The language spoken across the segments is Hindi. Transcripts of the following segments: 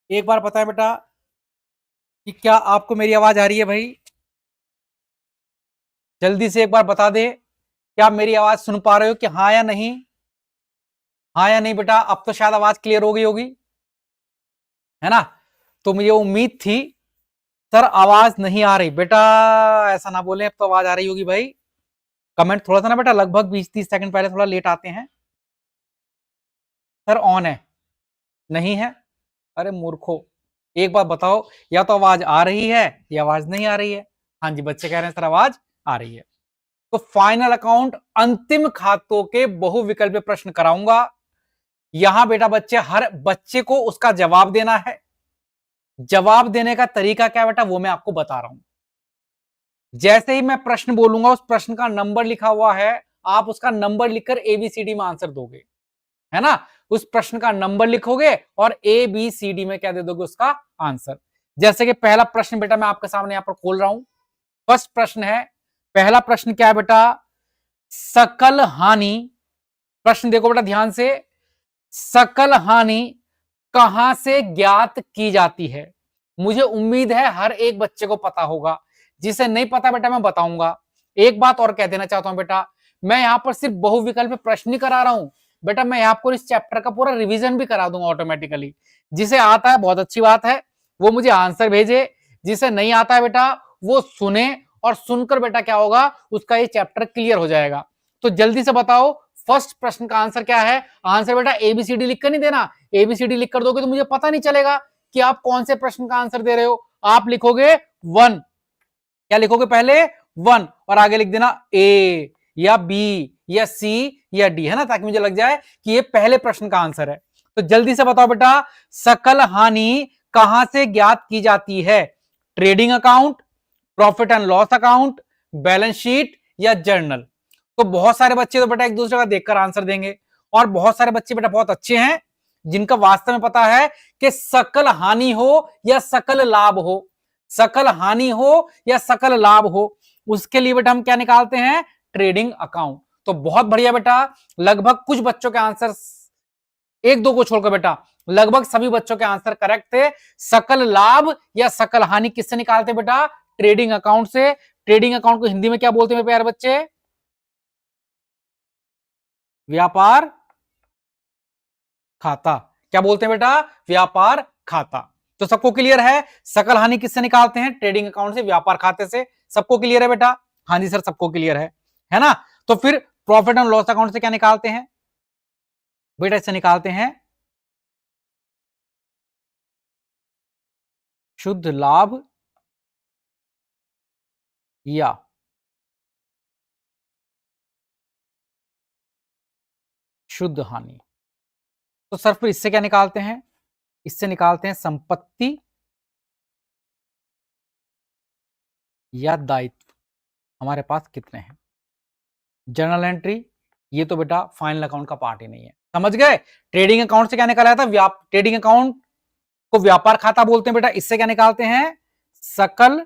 एक बार बताएं बेटा कि क्या आपको मेरी आवाज आ रही है भाई? जल्दी से एक बार बता दे, क्या आप मेरी आवाज सुन पा रहे हो कि हाँ या नहीं? हाँ या नहीं बेटा? अब तो शायद आवाज क्लियर हो गई होगी, है ना? तो मुझे उम्मीद थी। सर आवाज नहीं आ रही बेटा, ऐसा ना बोले, अब तो आवाज आ रही होगी भाई। कमेंट थोड़ा सा ना बेटा, लगभग 20-30 सेकंड पहले थोड़ा लेट आते हैं। सर ऑन है, नहीं है? अरे मूर्खो, एक बार बताओ, या तो आवाज आ रही है या आवाज नहीं आ रही है। हाँ जी, बच्चे कह रहे हैं सर आवाज आ रही है। तो फाइनल अकाउंट अंतिम खातों के बहुविकल्पीय प्रश्न कराऊंगा। यहां बेटा बच्चे, हर बच्चे को उसका जवाब देना है। जवाब देने का तरीका क्या बेटा, वो मैं आपको बता रहा हूं। जैसे ही मैं प्रश्न बोलूंगा, उस प्रश्न का नंबर लिखा हुआ है, आप उसका नंबर लिखकर एबीसीडी में आंसर दोगे, है ना? उस प्रश्न का नंबर लिखोगे और एबीसीडी में क्या दे दोगे उसका आंसर। जैसे कि पहला प्रश्न बेटा मैं आपके सामने यहां पर खोल रहा हूं। फर्स्ट प्रश्न है, पहला प्रश्न क्या है बेटा? सकल हानि, प्रश्न देखो बेटा ध्यान से, सकल हानि कहां से ज्ञात की जाती है? मुझे उम्मीद है हर एक बच्चे को पता होगा। जिसे नहीं पता बेटा मैं बताऊंगा। एक बात और कह देना चाहता हूं बेटा, मैं यहां पर सिर्फ बहुविकल्प प्रश्न ही करा रहा हूं बेटा, मैं आपको इस चैप्टर का पूरा रिवीजन भी करा दूंगा ऑटोमेटिकली। जिसे आता है बहुत अच्छी बात है, वो मुझे आंसर भेजे। जिसे नहीं आता है बेटा, वो सुने, और सुनकर बेटा क्या होगा, उसका ये चैप्टर क्लियर हो जाएगा। तो जल्दी से बताओ, फर्स्ट प्रश्न का आंसर क्या है? आंसर बेटा एबीसीडी लिखकर नहीं देना। एबीसीडी लिख कर दोगे तो मुझे पता नहीं चलेगा कि आप कौन से प्रश्न का आंसर दे रहे हो। आप लिखोगे 1, क्या लिखोगे पहले? 1, और आगे लिख देना ए या बी या सी या डी, है ना, ताकि मुझे लग जाए कि ये पहले प्रश्न का आंसर है। तो जल्दी से बताओ बेटा, सकल हानि कहां से ज्ञात की जाती है? Trading account, profit and loss account, balance sheet या जर्नल? तो बहुत सारे बच्चे तो बेटा एक दूसरे का देखकर आंसर देंगे, और बहुत सारे बच्चे बेटा बहुत अच्छे हैं जिनका वास्तव में पता है कि सकल हानि हो या सकल लाभ हो, सकल हानि हो या सकल लाभ हो, उसके लिए बेटा हम क्या निकालते हैं? Trading account. तो बहुत बढ़िया बेटा, लगभग कुछ बच्चों के आंसर, एक दो को छोड़कर बेटा लगभग सभी बच्चों के आंसर करेक्ट थे। सकल लाभ या सकल हानि किससे निकालते बेटा? ट्रेडिंग अकाउंट से। ट्रेडिंग अकाउंट को हिंदी में क्या बोलते हैं प्यारे बच्चे? व्यापार खाता। क्या बोलते हैं बेटा? व्यापार खाता। तो सबको क्लियर है, सकल हानि किससे निकालते हैं? ट्रेडिंग अकाउंट से, व्यापार खाते से। सबको क्लियर है बेटा? हाँ जी सर, सबको क्लियर है ना? तो फिर प्रॉफिट एंड लॉस अकाउंट से क्या निकालते हैं बेटा? इससे निकालते हैं शुद्ध लाभ या शुद्ध हानि। तो सर फिर इससे क्या निकालते हैं? इससे निकालते हैं संपत्ति या दायित्व, हमारे पास कितने हैं। जर्नल एंट्री, ये तो बेटा फाइनल अकाउंट का पार्ट ही नहीं है, समझ गए? ट्रेडिंग अकाउंट से क्या निकाला था? ट्रेडिंग अकाउंट को व्यापार खाता बोलते हैं बेटा। इससे क्या निकालते हैं? सकल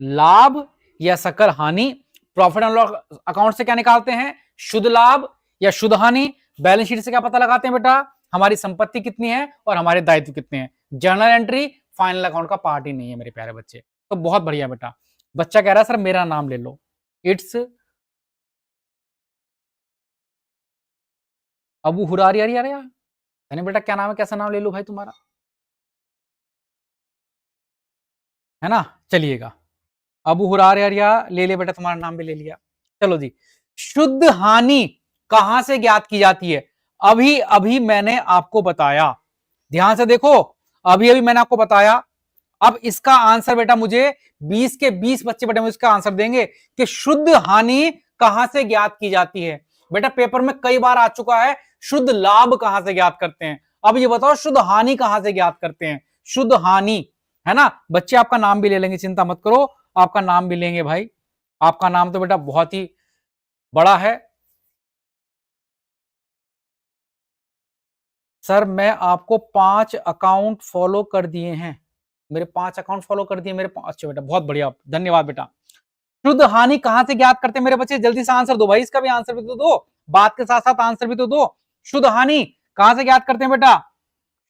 लाभ या सकल हानि। प्रॉफिट एंड लॉस अकाउंट से क्या निकालते हैं? शुद्ध लाभ या शुद्ध हानि। बैलेंस शीट से क्या पता लगाते हैं बेटा? हमारी संपत्ति कितनी है और हमारे दायित्व कितने हैं। जर्नल एंट्री फाइनल अकाउंट का पार्ट ही नहीं है मेरे प्यारे बच्चे। तो बहुत बढ़िया बेटा। बच्चा कह रहा है सर मेरा नाम ले लो। इट्स अबू हुरारी। अरे यार यार बेटा, क्या नाम है, कैसा नाम ले लो भाई तुम्हारा, है ना? चलिएगा, अबू हुरार यारिया ले ले बेटा, तुम्हारा नाम भी ले लिया। चलो जी, शुद्ध हानि कहां से ज्ञात की जाती है? अभी अभी मैंने आपको बताया, ध्यान से देखो, अभी अभी मैंने आपको बताया। अब इसका आंसर बेटा मुझे 20 के 20 बच्चे बेटा मुझे इसका आंसर देंगे कि शुद्ध हानि कहां से ज्ञात की जाती है। बेटा पेपर में कई बार आ चुका है, शुद्ध लाभ कहां से ज्ञात करते हैं। अब ये बताओ शुद्ध हानि कहां से ज्ञात करते हैं? शुद्ध हानि, है ना बच्चे? आपका नाम भी ले लेंगे, चिंता मत करो, आपका नाम भी लेंगे भाई। आपका नाम तो बेटा बहुत ही बड़ा है। सर मैं आपको 5 अकाउंट फॉलो कर दिए हैं, मेरे 5 अकाउंट फॉलो कर दिए मेरे। अच्छा बेटा बहुत बढ़िया, धन्यवाद बेटा। शुद्ध हानि कहां से ज्ञात करते हैं मेरे बच्चे? जल्दी से आंसर दो भाई, इसका भी आंसर भी तो दो, बात के साथ साथ आंसर भी तो दो। शुद्ध हानि कहां से ज्ञात करते हैं बेटा?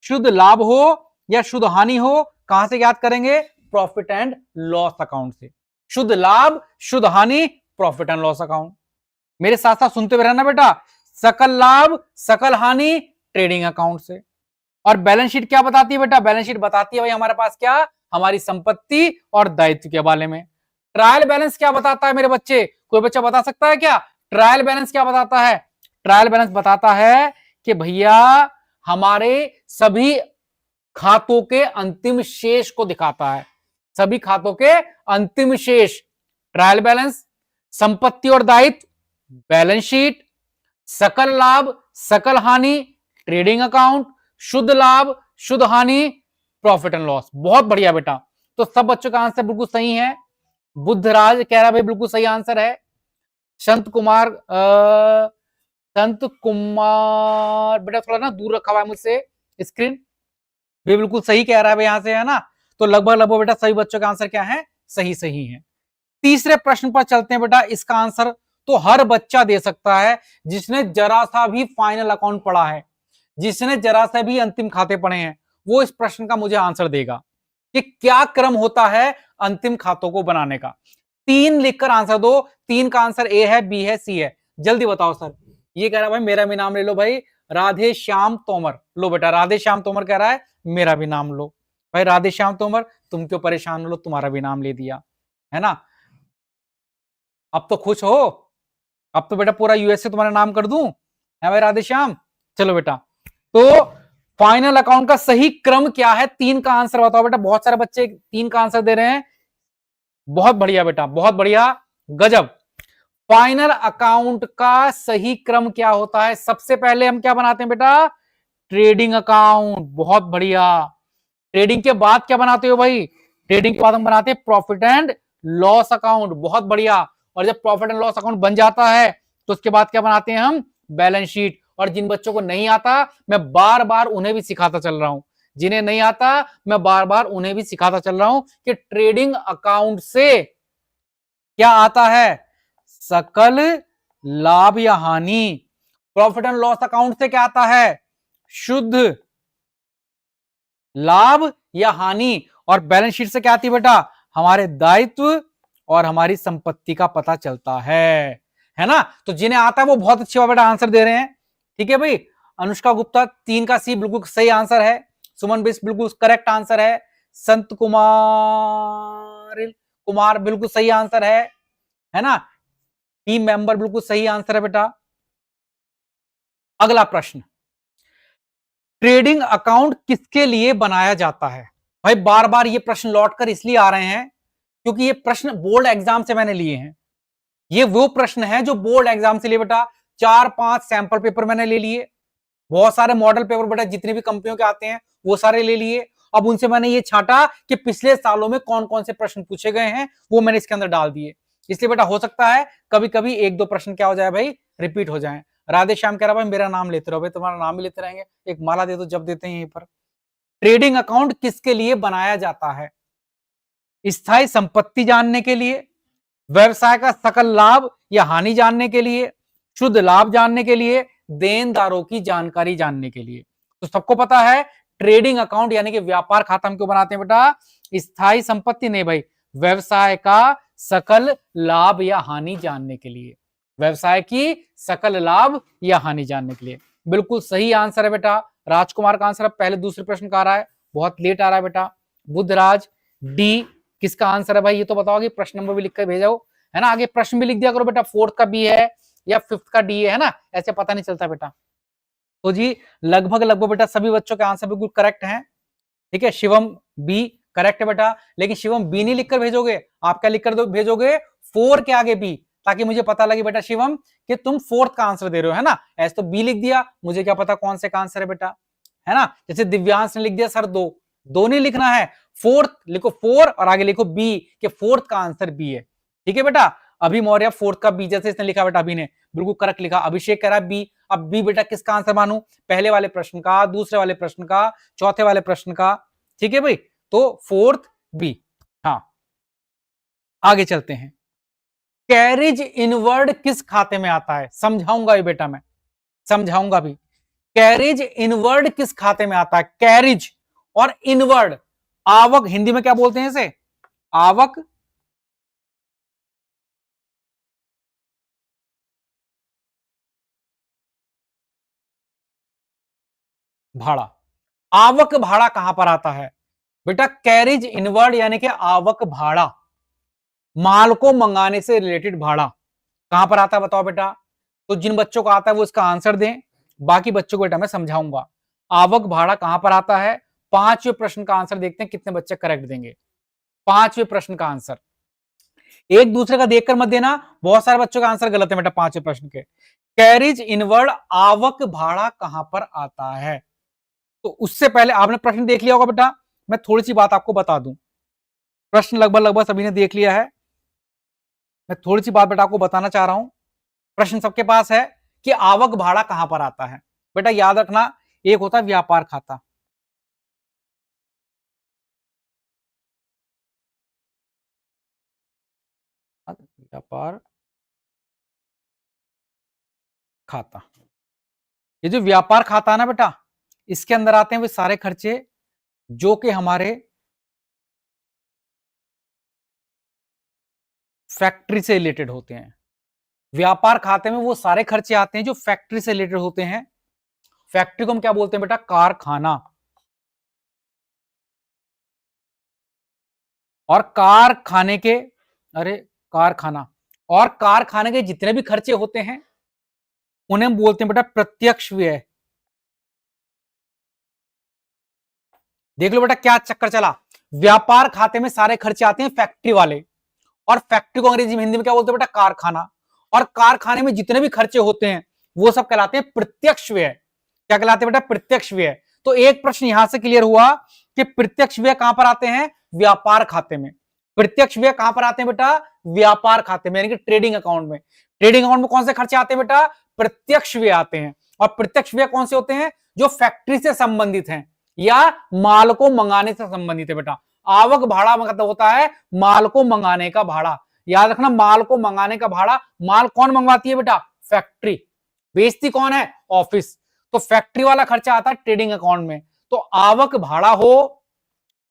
शुद्ध लाभ हो या शुद्ध हानि हो, कहां से याद करेंगे? प्रॉफिट एंड लॉस अकाउंट से। शुद्ध लाभ, शुद्ध हानि, प्रॉफिट एंड लॉस अकाउंट। मेरे साथ साथ सुनते हुए रहना बेटा, सकल लाभ, सकल हानि, ट्रेडिंग अकाउंट से। और बैलेंस शीट क्या बताती है बेटा? बैलेंस शीट बताती है भाई हमारे पास क्या? हमारी संपत्ति और दायित्व के बारे में। ट्रायल बैलेंस क्या बताता है मेरे बच्चे? कोई बच्चा बता सकता है क्या? ट्रायल बैलेंस क्या बताता है? ट्रायल बैलेंस बताता है कि भैया हमारे सभी खातों के अंतिम शेष को दिखाता है। सभी खातों के अंतिम शेष, ट्रायल बैलेंस, संपत्ति और दायित्व, बैलेंस शीट, सकल लाभ, सकल हानि, ट्रेडिंग अकाउंट, शुद्ध लाभ, शुद्ध हानि, प्रॉफिट एंड लॉस। बहुत बढ़िया बेटा। तो सब बच्चों का आंसर बिल्कुल सही है। बुद्धराज कह रहा भाई बिल्कुल सही आंसर है। संत कुमार बेटा थोड़ा ना दूर रखा हुआ है मुझसे स्क्रीन, भी बिल्कुल सही कह रहा है भाई यहां से, है ना। तो लगभग लगभग बेटा सभी बच्चों का आंसर क्या है? सही सही है। तीसरे प्रश्न पर चलते हैं बेटा। इसका आंसर तो हर बच्चा दे सकता है जिसने जरा सा भी फाइनल अकाउंट पढ़ा है, जिसने जरा सा भी अंतिम खाते पढ़े हैं, वो इस प्रश्न का मुझे आंसर देगा कि क्या क्रम होता है अंतिम खातों को बनाने का। 3 लिखकर आंसर दो। 3 का आंसर ए है, बी है, सी है। जल्दी बताओ सर। ये कह रहा है भाई मेरा भी नाम ले लो भाई, राधे श्याम तोमर। लो बेटा, राधे श्याम तोमर कह रहा है मेरा भी नाम लो। भाई राधे श्याम तोमर, तुम क्यों परेशान हो? लो, तुम्हारा भी नाम ले दिया, है ना। अब तो खुश हो? अब तो बेटा पूरा यूएसए तुम्हारा नाम कर दूं, है भाई राधे श्याम। चलो बेटा, तो फाइनल अकाउंट का सही क्रम क्या है? 3 का आंसर बताओ बेटा। बहुत सारे बच्चे 3 का आंसर दे रहे हैं। बहुत बढ़िया बेटा, बहुत बढ़िया, गजब। फाइनल अकाउंट का सही क्रम क्या होता है? सबसे पहले हम क्या बनाते हैं बेटा? Trading account. बहुत बढ़िया। ट्रेडिंग के बाद क्या बनाते हो भाई? ट्रेडिंग के बाद हम बनाते हैं प्रॉफिट एंड लॉस अकाउंट। बहुत बढ़िया। और जब प्रॉफिट एंड लॉस अकाउंट बन जाता है तो उसके बाद क्या बनाते हैं हम? Balance sheet. और जिन बच्चों को नहीं आता, मैं बार बार उन्हें भी सिखाता चल रहा हूं, जिन्हें नहीं आता मैं बार बार उन्हें भी सिखाता चल रहा हूं कि ट्रेडिंग अकाउंट से क्या आता है? सकल लाभ या हानि। प्रॉफिट एंड लॉस अकाउंट से क्या आता है? शुद्ध लाभ या हानि। और बैलेंस शीट से क्या आती है बेटा? हमारे दायित्व और हमारी संपत्ति का पता चलता है ना। तो जिन्हें आता है वो बहुत अच्छी बेटा आंसर दे रहे हैं। ठीक है भाई। अनुष्का गुप्ता 3 का सी बिल्कुल सही आंसर है। सुमन बिस बिल्कुल करेक्ट आंसर है। संत कुमार बिल्कुल सही आंसर है ना। टीम मेंबर बिल्कुल सही आंसर है बेटा। अगला प्रश्न, ट्रेडिंग अकाउंट किसके लिए बनाया जाता है? भाई बार बार ये प्रश्न लौटकर इसलिए आ रहे हैं क्योंकि ये प्रश्न बोर्ड एग्जाम से मैंने लिए हैं। ये वो प्रश्न है जो बोर्ड एग्जाम से लिए बेटा। 4-5 सैंपल पेपर मैंने ले लिए, बहुत सारे मॉडल पेपर बेटा जितने भी कंपनियों के आते हैं वो सारे ले लिए। अब उनसे मैंने ये छांटा कि पिछले सालों में कौन कौन से प्रश्न पूछे गए हैं, वो मैंने इसके अंदर डाल दिए। इसलिए बेटा हो सकता है कभी कभी 1-2 प्रश्न क्या हो जाए भाई, रिपीट हो जाए। राधे श्याम कह रहा भाई मेरा नाम लेते रहो। भाई तुम्हारा नाम ही लेते रहेंगे, एक माला दे दो जब देते हैं यहीं पर। ट्रेडिंग अकाउंट किसके लिए बनाया जाता है? स्थायी संपत्ति जानने के लिए, व्यवसाय का सकल लाभ या हानि जानने के लिए, शुद्ध लाभ जानने के लिए, देनदारों की जानकारी जानने के लिए। तो सबको पता है ट्रेडिंग अकाउंट यानी कि व्यापार खाता हम क्यों बनाते हैं बेटा? स्थायी संपत्ति नहीं भाई, व्यवसाय का सकल लाभ या हानि जानने के लिए। व्यवसाय की सकल लाभ या हानि जानने के लिए। बिल्कुल सही आंसर है बेटा। राजकुमार का आंसर पहले दूसरे प्रश्न का आ रहा है, बहुत लेट आ रहा है बेटा। बुद्धराज डी किसका आंसर है भाई? ये तो बताओ कि प्रश्न नंबर भी लिख कर भेजाओ, है ना। आगे प्रश्न भी लिख दिया करो बेटा, 4th का बी है या 5th का डी है ना, ऐसे पता नहीं चलता बेटा। तो जी लगभग लगभग बेटा सभी बच्चों के आंसर बिल्कुल करेक्ट हैं। ठीक है, शिवम बी करेक्ट है बेटा। लेकिन शिवम बी नहीं लिखकर भेजोगे, आप क्या लिखकर भेजोगे? 4 के आगे बी, ताकि मुझे पता लगे बेटा शिवम कि तुम 4th का आंसर दे रहे हो, है ना। ऐसे तो बी लिख दिया, मुझे क्या पता कौन से का आंसर है बेटा, है ना। जैसे दिव्यांश ने लिख दिया सर 2 नहीं लिखना है, 4th लिखो 4 और आगे लिखो बी कि 4th का आंसर बी है। ठीक है बेटा। अभी मौर्य 4th का बी, जैसे इसने लिखा बेटा, अभी ने बिल्कुल करेक्ट लिखा। अभिषेक कह रहा है बी। अब बी बेटा किसका आंसर मानू? पहले वाले प्रश्न का, दूसरे वाले प्रश्न का, चौथे वाले प्रश्न का। ठीक है भाई, तो 4th बी। हाँ, आगे चलते हैं। कैरिज इनवर्ड किस खाते में आता है? समझाऊंगा भी बेटा, मैं समझाऊंगा भी। कैरिज इनवर्ड किस खाते में आता है? कैरिज और इनवर्ड आवक, हिंदी में क्या बोलते हैं इसे? आवक भाड़ा। आवक भाड़ा कहां पर आता है बेटा? कैरिज इनवर्ड यानी कि आवक भाड़ा, माल को मंगाने से रिलेटेड भाड़ा कहां पर आता है बताओ बेटा? तो जिन बच्चों को आता है वो इसका आंसर दें, बाकी बच्चों को बेटा मैं समझाऊंगा। आवक भाड़ा कहां पर आता है? पांचवें प्रश्न का आंसर देखते हैं कितने बच्चे करेक्ट देंगे। पांचवें प्रश्न का आंसर एक दूसरे का देखकर मत देना, बहुत सारे बच्चों का आंसर गलत है बेटा पांचवें प्रश्न के। कैरिज इनवर्ड आवक भाड़ा कहां पर आता है? तो उससे पहले आपने प्रश्न देख लिया होगा बेटा, मैं थोड़ी सी बात आपको बता दूं। प्रश्न लगभग लगभग सभी ने देख लिया है, मैं थोड़ी सी बात बेटा आपको बताना चाह रहा हूं। प्रश्न सबके पास है कि आवक भाड़ा कहां पर आता है। बेटा याद रखना, एक होता है व्यापार खाता, व्यापार खाता। ये जो व्यापार खाता है ना बेटा, इसके अंदर आते हैं वे सारे खर्चे जो कि हमारे फैक्ट्री से रिलेटेड होते हैं। व्यापार खाते में वो सारे खर्चे आते हैं जो फैक्ट्री से रिलेटेड होते हैं। फैक्ट्री को हम क्या बोलते हैं बेटा? कारखाना। और कारखाने के, अरे कारखाना, और कारखाने के जितने भी खर्चे होते हैं उन्हें हम बोलते हैं बेटा प्रत्यक्ष व्यय। देख लो बेटा क्या चक्कर चला, व्यापार खाते में सारे खर्चे आते हैं फैक्ट्री वाले, और फैक्ट्री को अंग्रेजी में हिंदी में क्या बोलते हैं बेटा? कारखाना। और कारखाने में जितने भी खर्चे होते हैं वो सब कहलाते हैं प्रत्यक्ष व्यय। क्या कहलाते हैं बेटा? प्रत्यक्ष व्यय। तो एक प्रश्न यहां से क्लियर हुआ कि प्रत्यक्ष व्यय कहां पर आते हैं? व्यापार खाते में। प्रत्यक्ष व्यय कहां पर आते हैं बेटा? व्यापार खाते में, यानी कि ट्रेडिंग अकाउंट में। ट्रेडिंग अकाउंट में कौन से खर्चे आते हैं बेटा? प्रत्यक्ष व्यय आते हैं। और प्रत्यक्ष व्यय कौन से होते हैं? जो फैक्ट्री से संबंधित हैं या माल को मंगाने से संबंधित है बेटा। आवक भाड़ा मतलब होता है माल को मंगाने का भाड़ा। याद रखना, माल को मंगाने का भाड़ा। माल कौन मंगवाती है बेटा? फैक्ट्री। बेचती कौन है? ऑफिस। तो फैक्ट्री वाला खर्चा आता है ट्रेडिंग अकाउंट में। तो आवक भाड़ा हो,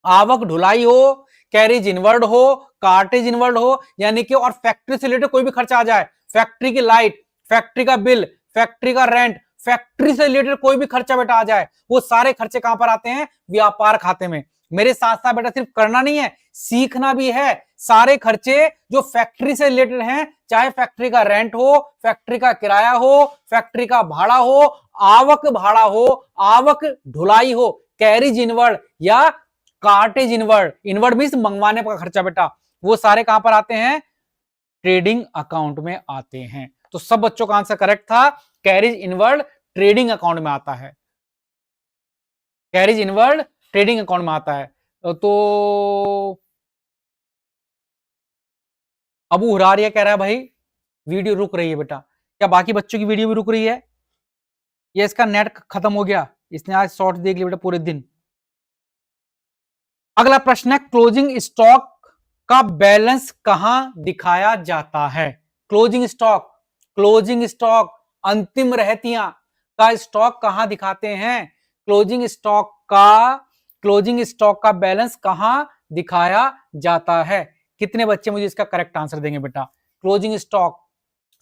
आवक ढुलाई हो, कैरिज इनवर्ड हो, कार्टेज इनवर्ड हो, यानी कि और फैक्ट्री से रिलेटेड कोई भी खर्चा आ जाए, फैक्ट्री की लाइट, फैक्ट्री का बिल, फैक्ट्री का रेंट, फैक्ट्री से रिलेटेड कोई भी खर्चा बेटा आ जाए, वो सारे खर्चे कहां पर आते हैं? व्यापार खाते में। मेरे साथ साथ बेटा सिर्फ करना नहीं है, सीखना भी है। सारे खर्चे जो फैक्ट्री से रिलेटेड हैं, चाहे फैक्ट्री का रेंट हो, फैक्ट्री का किराया हो, फैक्ट्री का भाड़ा हो, आवक भाड़ा हो, आवक ढुलाई हो, कैरिज इनवर्ड या कार्टेज इनवर्ड, इनवर्ड मींस मंगवाने का खर्चा बेटा, वो सारे कहां पर आते हैं? ट्रेडिंग अकाउंट में आते हैं। तो सब बच्चों का आंसर करेक्ट था, कैरिज इनवर्ड ट्रेडिंग अकाउंट में आता है। कैरिज इनवर्ड ट्रेडिंग अकाउंट में आता है। तो अबू हुरारिया कह रहा है भाई वीडियो रुक रही है बेटा। क्या बाकी बच्चों की वीडियो भी रुक रही है? या इसका नेट खत्म हो गया, इसने आज शॉर्ट देख लिया बेटा पूरे दिन? अगला प्रश्न है, क्लोजिंग स्टॉक का बैलेंस कहां दिखाया जाता है? क्लोजिंग स्टॉक, क्लोजिंग स्टॉक, अंतिम रहतियां का स्टॉक कहां दिखाते हैं? क्लोजिंग स्टॉक का, क्लोजिंग स्टॉक का बैलेंस कहां दिखाया जाता है? कितने बच्चे मुझे इसका करेक्ट आंसर देंगे बेटा? क्लोजिंग स्टॉक,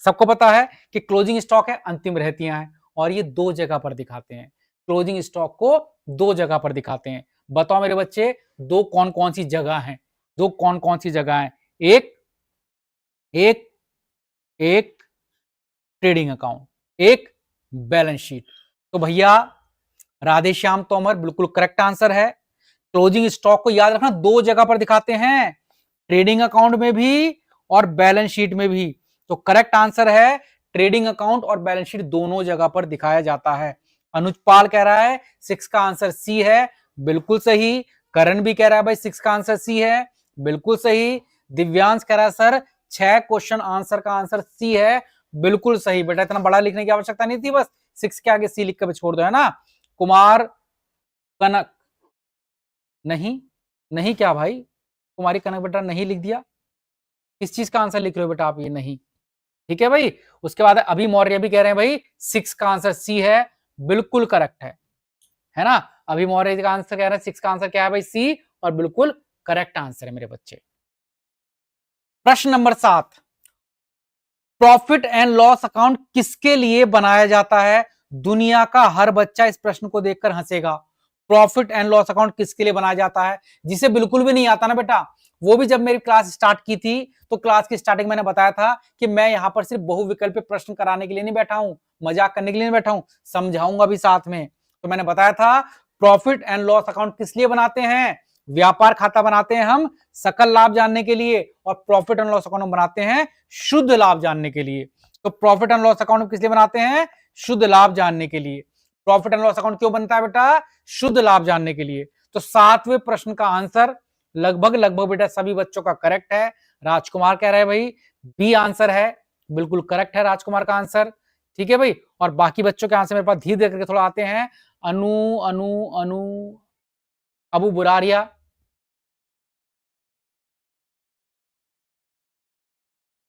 सबको पता है कि क्लोजिंग स्टॉक है, अंतिम रहतियां हैं, और ये दो जगह पर दिखाते हैं। क्लोजिंग स्टॉक को दो जगह पर दिखाते हैं। बताओ मेरे बच्चे, दो कौन कौन सी जगह हैं? दो कौन कौन सी जगह हैं? एक एक एक ट्रेडिंग अकाउंट, एक बैलेंस शीट। तो भैया राधेश्याम तोमर बिल्कुल करेक्ट आंसर है। क्लोजिंग स्टॉक को याद रखना दो जगह पर दिखाते हैं, ट्रेडिंग अकाउंट में भी और बैलेंस शीट में भी। तो करेक्ट आंसर है ट्रेडिंग अकाउंट और बैलेंस शीट दोनों जगह पर दिखाया जाता है। अनुज पाल कह रहा है 6 का आंसर सी है, बिल्कुल सही। करण भी कह रहा है भाई 6 का आंसर सी है, बिल्कुल सही। दिव्यांश कह रहा है सर 6 क्वेश्चन आंसर का आंसर सी है, बिल्कुल सही। बेटा इतना बड़ा लिखने की आवश्यकता नहीं थी, बस 6 के आगे सी लिख कर छोड़ दो, है ना। कुमार कनक, नहीं नहीं क्या भाई, कुमारी कनक बेटा नहीं लिख दिया? किस चीज का आंसर लिख रहे हो बेटा आप? ये नहीं, ठीक है भाई। उसके बाद अभी मौर्य भी कह रहे हैं भाई 6 का आंसर सी है, बिल्कुल करेक्ट है ना। अभी मौर्य का आंसर कह रहे हैं 6 का आंसर क्या है भाई, सी, और बिल्कुल करेक्ट आंसर है मेरे बच्चे। प्रश्न number 7, profit and loss account किसके लिए बनाया जाता है? दुनिया का हर बच्चा इस प्रश्न को देखकर हंसेगा। प्रॉफिट एंड लॉस अकाउंट किसके लिए बनाया जाता है? जिसे बिल्कुल भी नहीं आता ना बेटा, वो भी जब मेरी क्लास स्टार्ट की थी तो क्लास की स्टार्टिंग मैंने बताया था कि मैं यहां पर सिर्फ बहुविकल्पीय प्रश्न कराने के लिए नहीं बैठा हूं, मजाक करने के लिए नहीं बैठा हूं, समझाऊंगा भी साथ में। तो मैंने बताया था प्रॉफिट एंड लॉस अकाउंट किस लिए बनाते हैं? व्यापार खाता बनाते हैं हम सकल लाभ जानने के लिए, और प्रॉफिट एंड लॉस अकाउंट बनाते हैं शुद्ध लाभ जानने के लिए। तो प्रॉफिट एंड लॉस अकाउंट किस लिए बनाते हैं? शुद्ध लाभ जानने के लिए। प्रॉफिट एंड लॉस अकाउंट क्यों बनता है बेटा? शुद्ध लाभ जानने के लिए। तो 7वें प्रश्न का आंसर लगभग लगभग बेटा सभी बच्चों का करेक्ट है। राजकुमार कह रहे हैं भाई बी आंसर है, बिल्कुल करेक्ट है राजकुमार का आंसर। ठीक है भाई, और बाकी बच्चों के आंसर मेरे पास धीरे धीरे करके थोड़ा आते हैं। अनु अनु अनु अबू बुरारिया,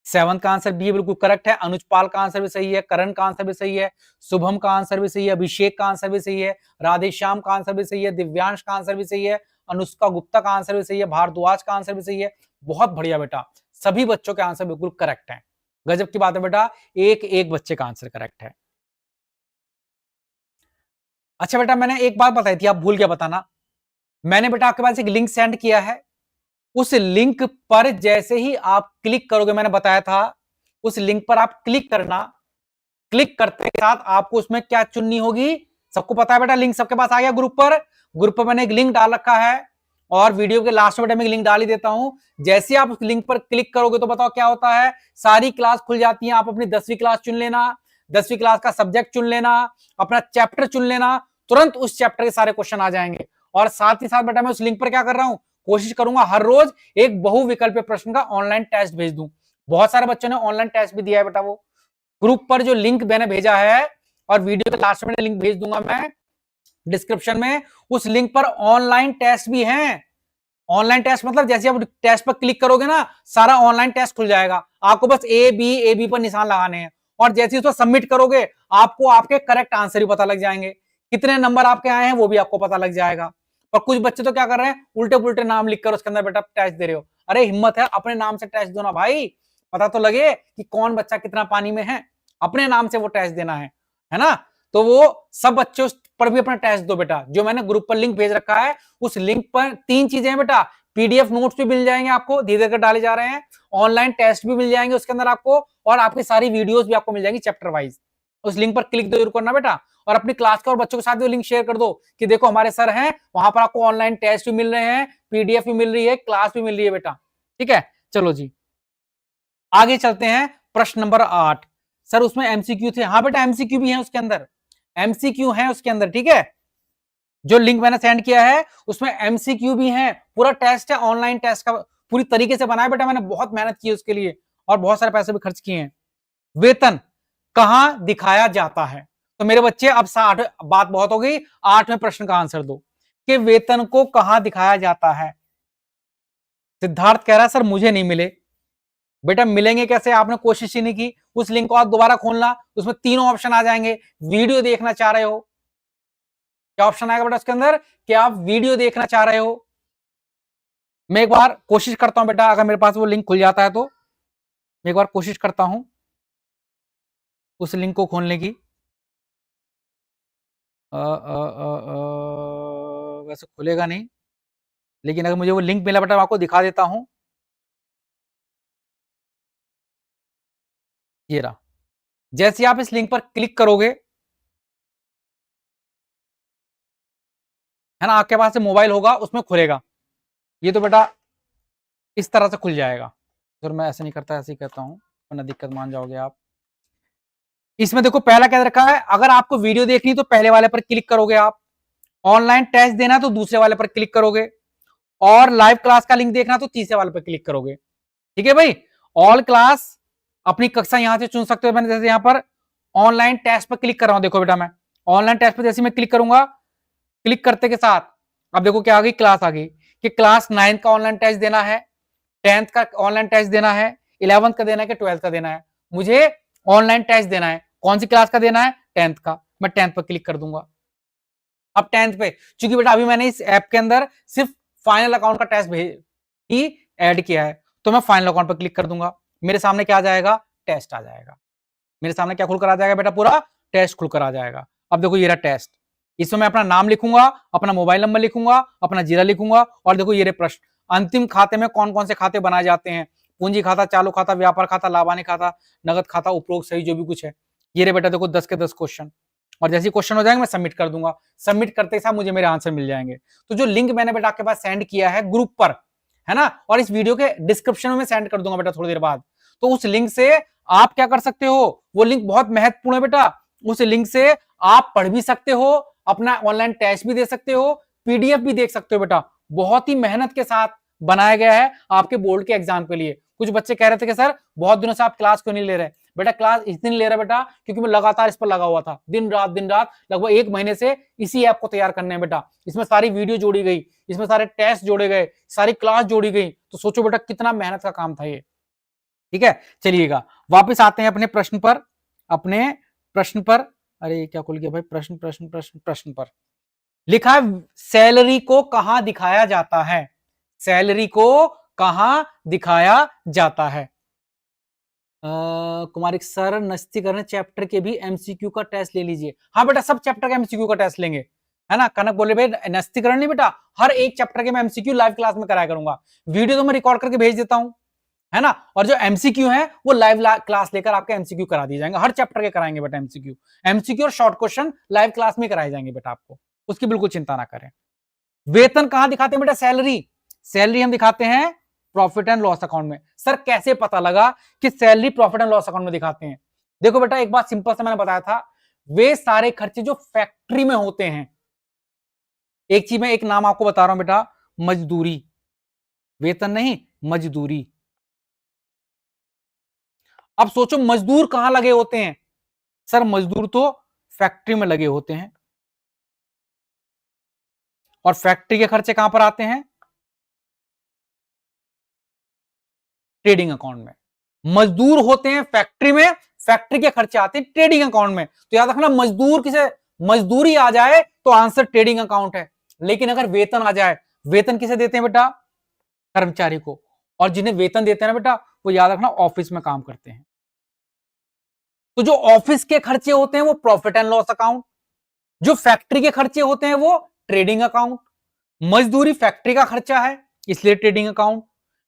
सेवंथ का आंसर बी बिल्कुल करेक्ट है। अनुजपाल का आंसर भी सही है, करण का आंसर भी सही है, शुभम का आंसर भी सही है, अभिषेक का आंसर भी सही है, राधेश्याम का आंसर भी सही है, दिव्यांश का आंसर भी सही है, अनुष्का गुप्ता का आंसर भी सही है, भारद्वाज का आंसर भी सही है। बहुत बढ़िया बेटा, सभी बच्चों के आंसर बिल्कुल करेक्ट है। गजब की बात है बेटा, एक एक बच्चे का आंसर करेक्ट है। अच्छा बेटा, मैंने एक बात बताई थी, आप भूल गया बताना। मैंने बेटा आपके पास एक लिंक सेंड किया है, उस लिंक पर जैसे ही आप क्लिक करोगे, मैंने बताया था उस लिंक पर आप क्लिक करना, क्लिक करते के साथ आपको उसमें क्या चुननी होगी? सबको पता है बेटा, लिंक सबके पास आ गया ग्रुप पर। ग्रुप पर मैंने एक लिंक डाल रखा है, और वीडियो के लास्ट में बेटा मैं लिंक डाल ही देता हूं। जैसे आप उस लिंक पर क्लिक करोगे तो बताओ क्या होता है? सारी क्लास खुल जाती है। आप अपनी 10वीं क्लास चुन लेना, 10वीं क्लास का सब्जेक्ट चुन लेना, अपना चैप्टर चुन लेना, तुरंत उस चैप्टर के सारे क्वेश्चन आ जाएंगे। और साथ ही साथ बेटा मैं उस लिंक पर क्या कर रहा हूं, कोशिश करूंगा हर रोज एक बहुविकल्पीय प्रश्न का ऑनलाइन टेस्ट भेज दूं। बहुत सारे बच्चों ने ऑनलाइन टेस्ट भी दिया है बेटा। वो ग्रुप पर जो लिंक मैंने भेजा है, और वीडियो के लास्ट में लिंक भेज दूंगा मैं डिस्क्रिप्शन में, उस लिंक पर ऑनलाइन टेस्ट भी हैं। ऑनलाइन टेस्ट मतलब जैसे आप टेस्ट पर क्लिक करोगे ना, सारा ऑनलाइन टेस्ट खुल जाएगा। आपको बस ए बी पर निशान लगाने हैं, और जैसे उसको सबमिट करोगे आपको आपके करेक्ट आंसर ही पता लग जाएंगे। कितने नंबर आपके आए हैं वो भी आपको पता लग जाएगा। और कुछ बच्चे तो क्या कर रहे हैं, उल्टे पुल्टे नाम लिखकर उसके अंदर बेटा टेस्ट दे रहे हो। अरे हिम्मत है, अपने नाम से टेस्ट दो ना भाई, पता तो लगे कि कौन बच्चा कितना पानी में है। अपने नाम से वो टेस्ट देना है ना। तो वो सब बच्चों पर भी अपना टेस्ट दो बेटा। जो मैंने ग्रुप पर लिंक भेज रखा है, उस लिंक पर 3 चीजें हैं बेटा, पीडीएफ नोट्स भी मिल जाएंगे आपको, धीरे धीरे डाले जा रहे हैं, ऑनलाइन टेस्ट भी मिल जाएंगे उसके अंदर आपको, और आपकी सारी वीडियोस भी आपको मिल जाएंगी चैप्टर वाइज। उस लिंक पर क्लिक जरूर करना बेटा, और अपनी क्लास के और बच्चों के साथ भी लिंक शेयर कर दो कि देखो हमारे सर हैं, वहां पर आपको ऑनलाइन टेस्ट भी मिल रहे हैं, पीडीएफ भी मिल रही है, क्लास भी मिल रही है बेटा। ठीक है, चलो जी आगे चलते हैं। प्रश्न नंबर 8, सर उसमें एमसीक्यू थे। हाँ बेटा एमसीक्यू भी है उसके अंदर, एमसीक्यू है उसके अंदर। ठीक है, जो लिंक मैंने सेंड किया है उसमें एमसीक्यू भी है, पूरा टेस्ट है, ऑनलाइन टेस्ट का पूरी तरीके से बनाया बेटा। मैंने बहुत मेहनत की उसके लिए, और बहुत सारे पैसे भी खर्च किए हैं। वेतन कहां दिखाया जाता है? तो मेरे बच्चे अब 60 बात बहुत हो गई, 8वें प्रश्न का आंसर दो कि वेतन को कहां दिखाया जाता है। सिद्धार्थ कह रहा है सर मुझे नहीं मिले। बेटा मिलेंगे कैसे, आपने कोशिश ही नहीं की। उस लिंक को आप दोबारा खोलना, उसमें तीनों ऑप्शन आ जाएंगे। वीडियो देखना चाह रहे हो, क्या ऑप्शन आएगा बेटा उसके अंदर कि आप वीडियो देखना चाह रहे हो। मैं एक बार कोशिश करता हूं बेटा, अगर मेरे पास वो लिंक खुल जाता है तो मैं एक बार कोशिश करता हूं उस लिंक को खोलने की। वैसे खुलेगा नहीं, लेकिन अगर मुझे वो लिंक मिला बेटा मैं आपको दिखा देता हूं। ये रहा, जैसे आप इस लिंक पर क्लिक करोगे है ना, आपके पास से मोबाइल होगा उसमें खुलेगा। ये तो बेटा इस तरह से खुल जाएगा। सर मैं ऐसे नहीं करता, ऐसे ही करता हूं, वरना दिक्कत मान जाओगे आप। इसमें देखो पहला क्या रखा है, अगर आपको वीडियो देखनी तो पहले वाले पर क्लिक करोगे आप, ऑनलाइन टेस्ट देना तो दूसरे वाले पर क्लिक करोगे, और लाइव क्लास का लिंक देखना तो तीसरे वाले पर क्लिक करोगे। ठीक है भाई, ऑल क्लास अपनी कक्षा यहां से चुन सकते हो। मैंने जैसे यहां पर ऑनलाइन टेस्ट पर क्लिक कर रहा हूं, देखो बेटा मैं ऑनलाइन टेस्ट पर जैसे मैं क्लिक करूंगा, क्लिक करते के साथ अब देखो क्या आ गई, क्लास आ गई कि क्लास 9th का ऑनलाइन टेस्ट देना है, 10th का ऑनलाइन टेस्ट देना है, 11th का देना है कि 12th का देना है। मुझे ऑनलाइन टेस्ट देना है, कौन सी क्लास का देना है, 10th का। मैं 10th पर क्लिक कर दूंगा। अब 10th पे, क्योंकि बेटा अभी मैंने इस ऐप के अंदर सिर्फ फाइनल अकाउंट का टेस्ट ही ऐड किया है, तो मैं फाइनल अकाउंट पर क्लिक कर दूंगा, मेरे सामने क्या आ जाएगा, टेस्ट आ जाएगा। मेरे सामने क्या खुलकर आ जाएगा बेटा, पूरा टेस्ट खुलकर आ जाएगा। अब देखो ये रहा टेस्ट, इसमें मैं अपना नाम लिखूंगा, अपना मोबाइल नंबर लिखूंगा, अपना जिला लिखूंगा, और देखो ये रहे प्रश्न, अंतिम खाते में कौन कौन से खाते बनाए जाते हैं, पूंजी खाता, चालू खाता, व्यापार खाता, लाभानी खाता, नगद खाता, उपरोक्त सही जो भी कुछ है। ये रे बेटा देखो 10 के 10 क्वेश्चन, और जैसे क्वेश्चन हो जाएंगे मैं सबमिट कर दूंगा, सबमिट करते ही साथ मुझे मेरे आंसर मिल जाएंगे। तो जो लिंक मैंने बेटा आपके पास सेंड किया है ग्रुप पर, है ना, और इस वीडियो के डिस्क्रिप्शन में सेंड कर दूंगा बेटा थोड़ी देर बाद, तो उस लिंक से आप क्या कर सकते हो, वो लिंक बहुत महत्वपूर्ण है बेटा, उस लिंक से आप पढ़ भी सकते हो, अपना ऑनलाइन टेस्ट भी दे सकते हो, पीडीएफ भी देख सकते हो बेटा, बहुत ही मेहनत के साथ बनाया गया है आपके बोर्ड के एग्जाम के लिए। कुछ बच्चे कह रहे थे कि सर बहुत दिनों से आप क्लास क्यों नहीं ले रहे, बेटा क्लास इस दिन ले रहा बेटा क्योंकि मैं लगातार इस पर लगा हुआ था, दिन रात लगभग 1 महीने से इसी ऐप को तैयार करने हैं बेटा। इसमें सारी वीडियो जोड़ी गई, इसमें सारे टेस्ट जोड़े गए, सारी क्लास जोड़ी गई, तो सोचो बेटा कितना मेहनत का काम था ये। ठीक है, चलिएगा वापस आते हैं अपने प्रश्न पर, अपने प्रश्न पर। अरे क्या खुल गया भाई, प्रश्न प्रश्न प्रश्न प्रश्न पर लिखा है सैलरी को कहां दिखाया जाता है, सैलरी को कहां दिखाया जाता है। कुमारिक सर नस्तीकरण चैप्टर के भी एमसीक्यू का टेस्ट ले लीजिए। हाँ बेटा सब चैप्टर का एमसीक्यू का टेस्ट लेंगे, है ना। कनक बोले भाई नस्तीकरण नहीं बेटा, हर एक चैप्टर के मैं एमसीक्यू लाइव क्लास में कराया करूंगा, वीडियो तो मैं रिकॉर्ड करके भेज देता हूं, है ना, और जो एमसीक्यू है वो लाइव क्लास लेकर आपके एमसीक्यू करा दिए जाएंगे, हर चैप्टर के कराएंगे बेटा एमसीक्यू, एमसीक्यू और शॉर्ट क्वेश्चन लाइव क्लास में कराए जाएंगे बेटा आपको, उसकी बिल्कुल चिंता ना करें। वेतन कहां दिखाते हैं बेटा, सैलरी, सैलरी हम दिखाते हैं प्रॉफिट एंड लॉस अकाउंट में। सर कैसे पता लगा कि salary profit and loss account में दिखाते हैं, देखो बेटा एक बात सिंपल से मैंने बताया था, वे सारे खर्चे जो फैक्ट्री में होते हैं, एक चीज में एक नाम आपको बता रहा हूं बेटा, मजदूरी, वेतन नहीं मजदूरी। अब सोचो मजदूर कहां लगे होते हैं, सर मजदूर तो फैक्ट्री में लगे होते हैं, और फैक्ट्री के खर्चे कहां पर आते हैं, ट्रेडिंग अकाउंट में। मजदूर होते हैं फैक्ट्री में, फैक्ट्री के खर्चे आते हैं ट्रेडिंग अकाउंट में। तो याद रखना मजदूर किसे, मजदूरी आ जाए तो आंसर ट्रेडिंग अकाउंट है, लेकिन अगर वेतन आ जाए, वेतन किसे देते हैं बेटा, कर्मचारी को, और जिन्हें वेतन देते हैं ना बेटा वो याद रखना ऑफिस में काम करते हैं। तो जो ऑफिस के खर्चे होते हैं वो प्रॉफिट एंड लॉस अकाउंट, जो फैक्ट्री के खर्चे होते हैं वो ट्रेडिंग अकाउंट, मजदूरी फैक्ट्री का खर्चा है इसलिए ट्रेडिंग अकाउंट,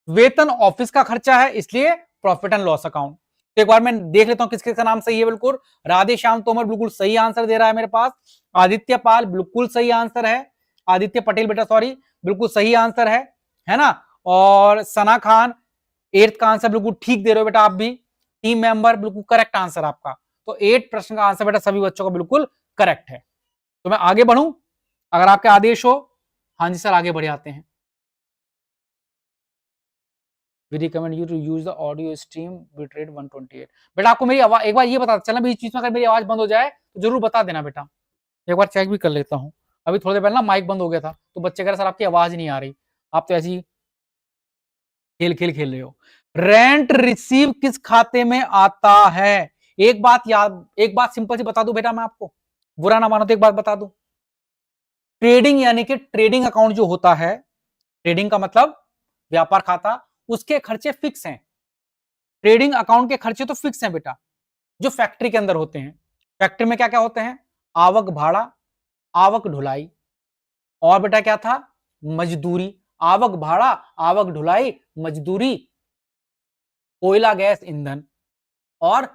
वेतन ऑफिस का खर्चा है इसलिए प्रॉफिट एंड लॉस अकाउंट। तो एक बार मैं देख लेता हूं किसके का नाम सही है, बिल्कुल राधे श्याम तोमर बिल्कुल सही आंसर दे रहा है मेरे पास, आदित्य पाल बिल्कुल सही आंसर है, आदित्य पटेल बेटा सॉरी बिल्कुल सही आंसर है ना, और सना खान 8th का आंसर बिल्कुल ठीक दे रहे हो बेटा आप भी, टीम मेंबर बिल्कुल करेक्ट आंसर आपका। तो 8 प्रश्न का आंसर बेटा सभी बच्चों का बिल्कुल करेक्ट है। तो मैं आगे बढ़ूं अगर आपके आदेश हो, हाँ जी सर आगे बढ़ जाते हैं। We recommend you to use the audio stream bitrate 128। बेटा आपको मेरी आवाज एक बार ये बता चलना बीच बीच में अगर मेरी आवाज बंद हो जाए तो जरूर बता देना बेटा, एक बार चेक भी कर लेता हूँ। अभी थोड़ी देर पहले ना माइक बंद हो गया था तो बच्चे कह रहे सर आपकी आवाज नहीं आ रही, आप तो ऐसी खेल रहे हो। रेंट रिसीव किस खाते में आता है, एक बात याद, एक बात सिंपल सी बता दूं बेटा मैं आपको, बुरा ना मानो तो एक बात बता दूं, ट्रेडिंग यानी कि ट्रेडिंग अकाउंट जो होता है, ट्रेडिंग का मतलब व्यापार खाता, उसके खर्चे फिक्स हैं, ट्रेडिंग अकाउंट के खर्चे तो फिक्स हैं बेटा, जो फैक्ट्री के अंदर होते हैं। फैक्ट्री में क्या क्या होते हैं, आवक भाड़ा, आवक ढुलाई, और बेटा क्या था, मजदूरी, आवक भाड़ा, आवक ढुलाई, मजदूरी, कोयला गैस ईंधन, और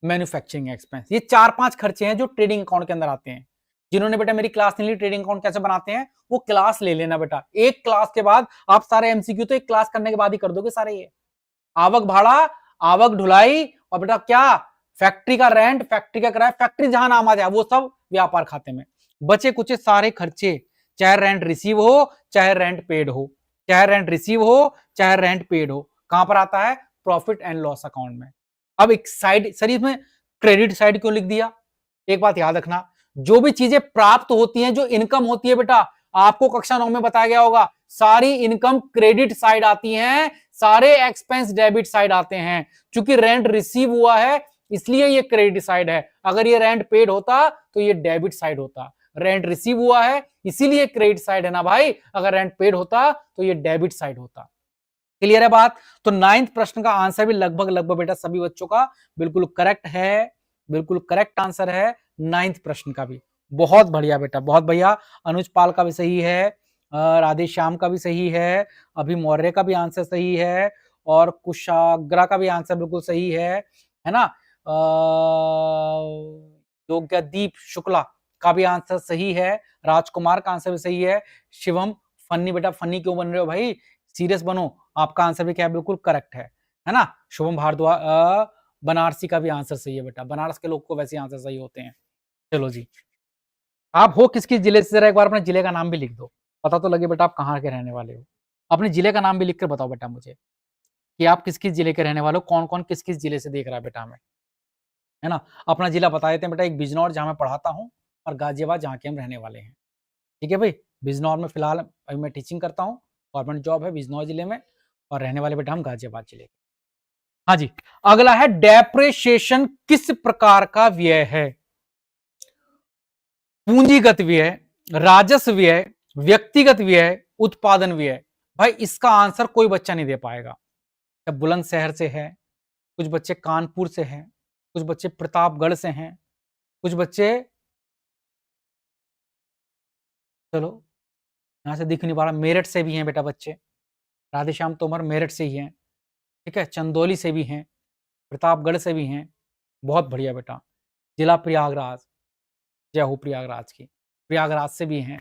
मैन्युफैक्चरिंग एक्सपेंस। ये 4-5 खर्चे हैं जो ट्रेडिंग अकाउंट के अंदर आते हैं। जिन्होंने बेटा मेरी क्लास नहीं ली ट्रेडिंग अकाउंट कैसे बनाते हैं, वो क्लास ले लेना बेटा, एक क्लास के बाद आप सारे एमसीक्यू तो एक क्लास करने के बाद ही कर दोगे सारे, ये आवक भाड़ा, आवक ढुलाई, और बेटा क्या, फैक्ट्री का रेंट, फैक्ट्री का किराया, फैक्ट्री जहां नाम आ जाए वो सब व्यापार खाते में। बचे कुछ सारे खर्चे, चाहे रेंट रिसीव हो चाहे रेंट पेड हो, चाहे रेंट रिसीव हो चाहे रेंट पेड हो, कहां पर आता है, प्रॉफिट एंड लॉस अकाउंट में। अब एक साइड सर इसमें क्रेडिट साइड क्यों लिख दिया, एक बात याद रखना, जो भी चीजें प्राप्त होती हैं, जो इनकम होती है बेटा, आपको कक्षा 9 में बताया गया होगा, सारी इनकम क्रेडिट साइड आती हैं, सारे एक्सपेंस डेबिट साइड आते हैं। चूंकि रेंट रिसीव हुआ है इसलिए ये क्रेडिट साइड है, अगर ये रेंट पेड होता तो ये डेबिट साइड होता। रेंट रिसीव हुआ है इसीलिए क्रेडिट साइड है ना भाई, अगर रेंट पेड होता तो ये डेबिट साइड होता। क्लियर है बात? तो 9th प्रश्न का आंसर भी लगभग बेटा सभी बच्चों का बिल्कुल करेक्ट है, बिल्कुल करेक्ट आंसर है 9th प्रश्न का भी। बहुत बढ़िया बेटा, बहुत बढ़िया। अनुज पाल का भी सही है, राधे श्याम का भी सही है, अभी मौर्य का भी आंसर सही है, और कुशाग्रा का भी आंसर बिल्कुल सही है ना। योग्यदीप शुक्ला का भी आंसर सही है, राजकुमार का आंसर भी सही है। शिवम फन्नी बेटा, फन्नी क्यों बन रहे हो भाई, सीरियस बनो, आपका आंसर भी क्या है, बिल्कुल करेक्ट है ना। शुभम भारद्वाज, बनारसी का भी आंसर सही है बेटा, बनारस के लोग को वैसे आंसर सही होते हैं। चलो जी, आप हो किस किस जिले से, जरा एक बार अपने जिले का नाम भी लिख दो, पता तो लगे बेटा आप कहाँ के रहने वाले हो। अपने जिले का नाम भी लिख कर बताओ बेटा मुझे कि आप किस किस जिले के रहने वाले हो, कौन कौन किस किस जिले से देख रहा है बेटा हमें, है ना। अपना जिला बता देते हैं बेटा, एक बिजनौर जहाँ मैं पढ़ाता हूँ, और गाजियाबाद जहाँ के हम रहने वाले हैं। ठीक है भाई, बिजनौर में फिलहाल अभी मैं टीचिंग करता हूँ, गवर्नमेंट जॉब है बिजनौर जिले में, और रहने वाले बेटा हम गाजियाबाद जिले के। हाँ जी, अगला है डेप्रिसिएशन किस प्रकार का व्यय है। पूंजीगत व्यय, राजस्व व्यय, व्यक्तिगत व्यय, उत्पादन व्यय। भाई इसका आंसर कोई बच्चा नहीं दे पाएगा। सब बुलंदशहर से है, कुछ बच्चे कानपुर से हैं, कुछ बच्चे प्रतापगढ़ से हैं, कुछ बच्चे, चलो यहां से दिख नहीं पा रहा, मेरठ से भी हैं बेटा बच्चे, राधेश्याम तोमर मेरठ से ही हैं, ठीक है, चंदौली से भी हैं, प्रतापगढ़ से भी हैं। बहुत बढ़िया बेटा। जिला प्रयागराज, जय हो प्रयागराज की, प्रयागराज से भी हैं।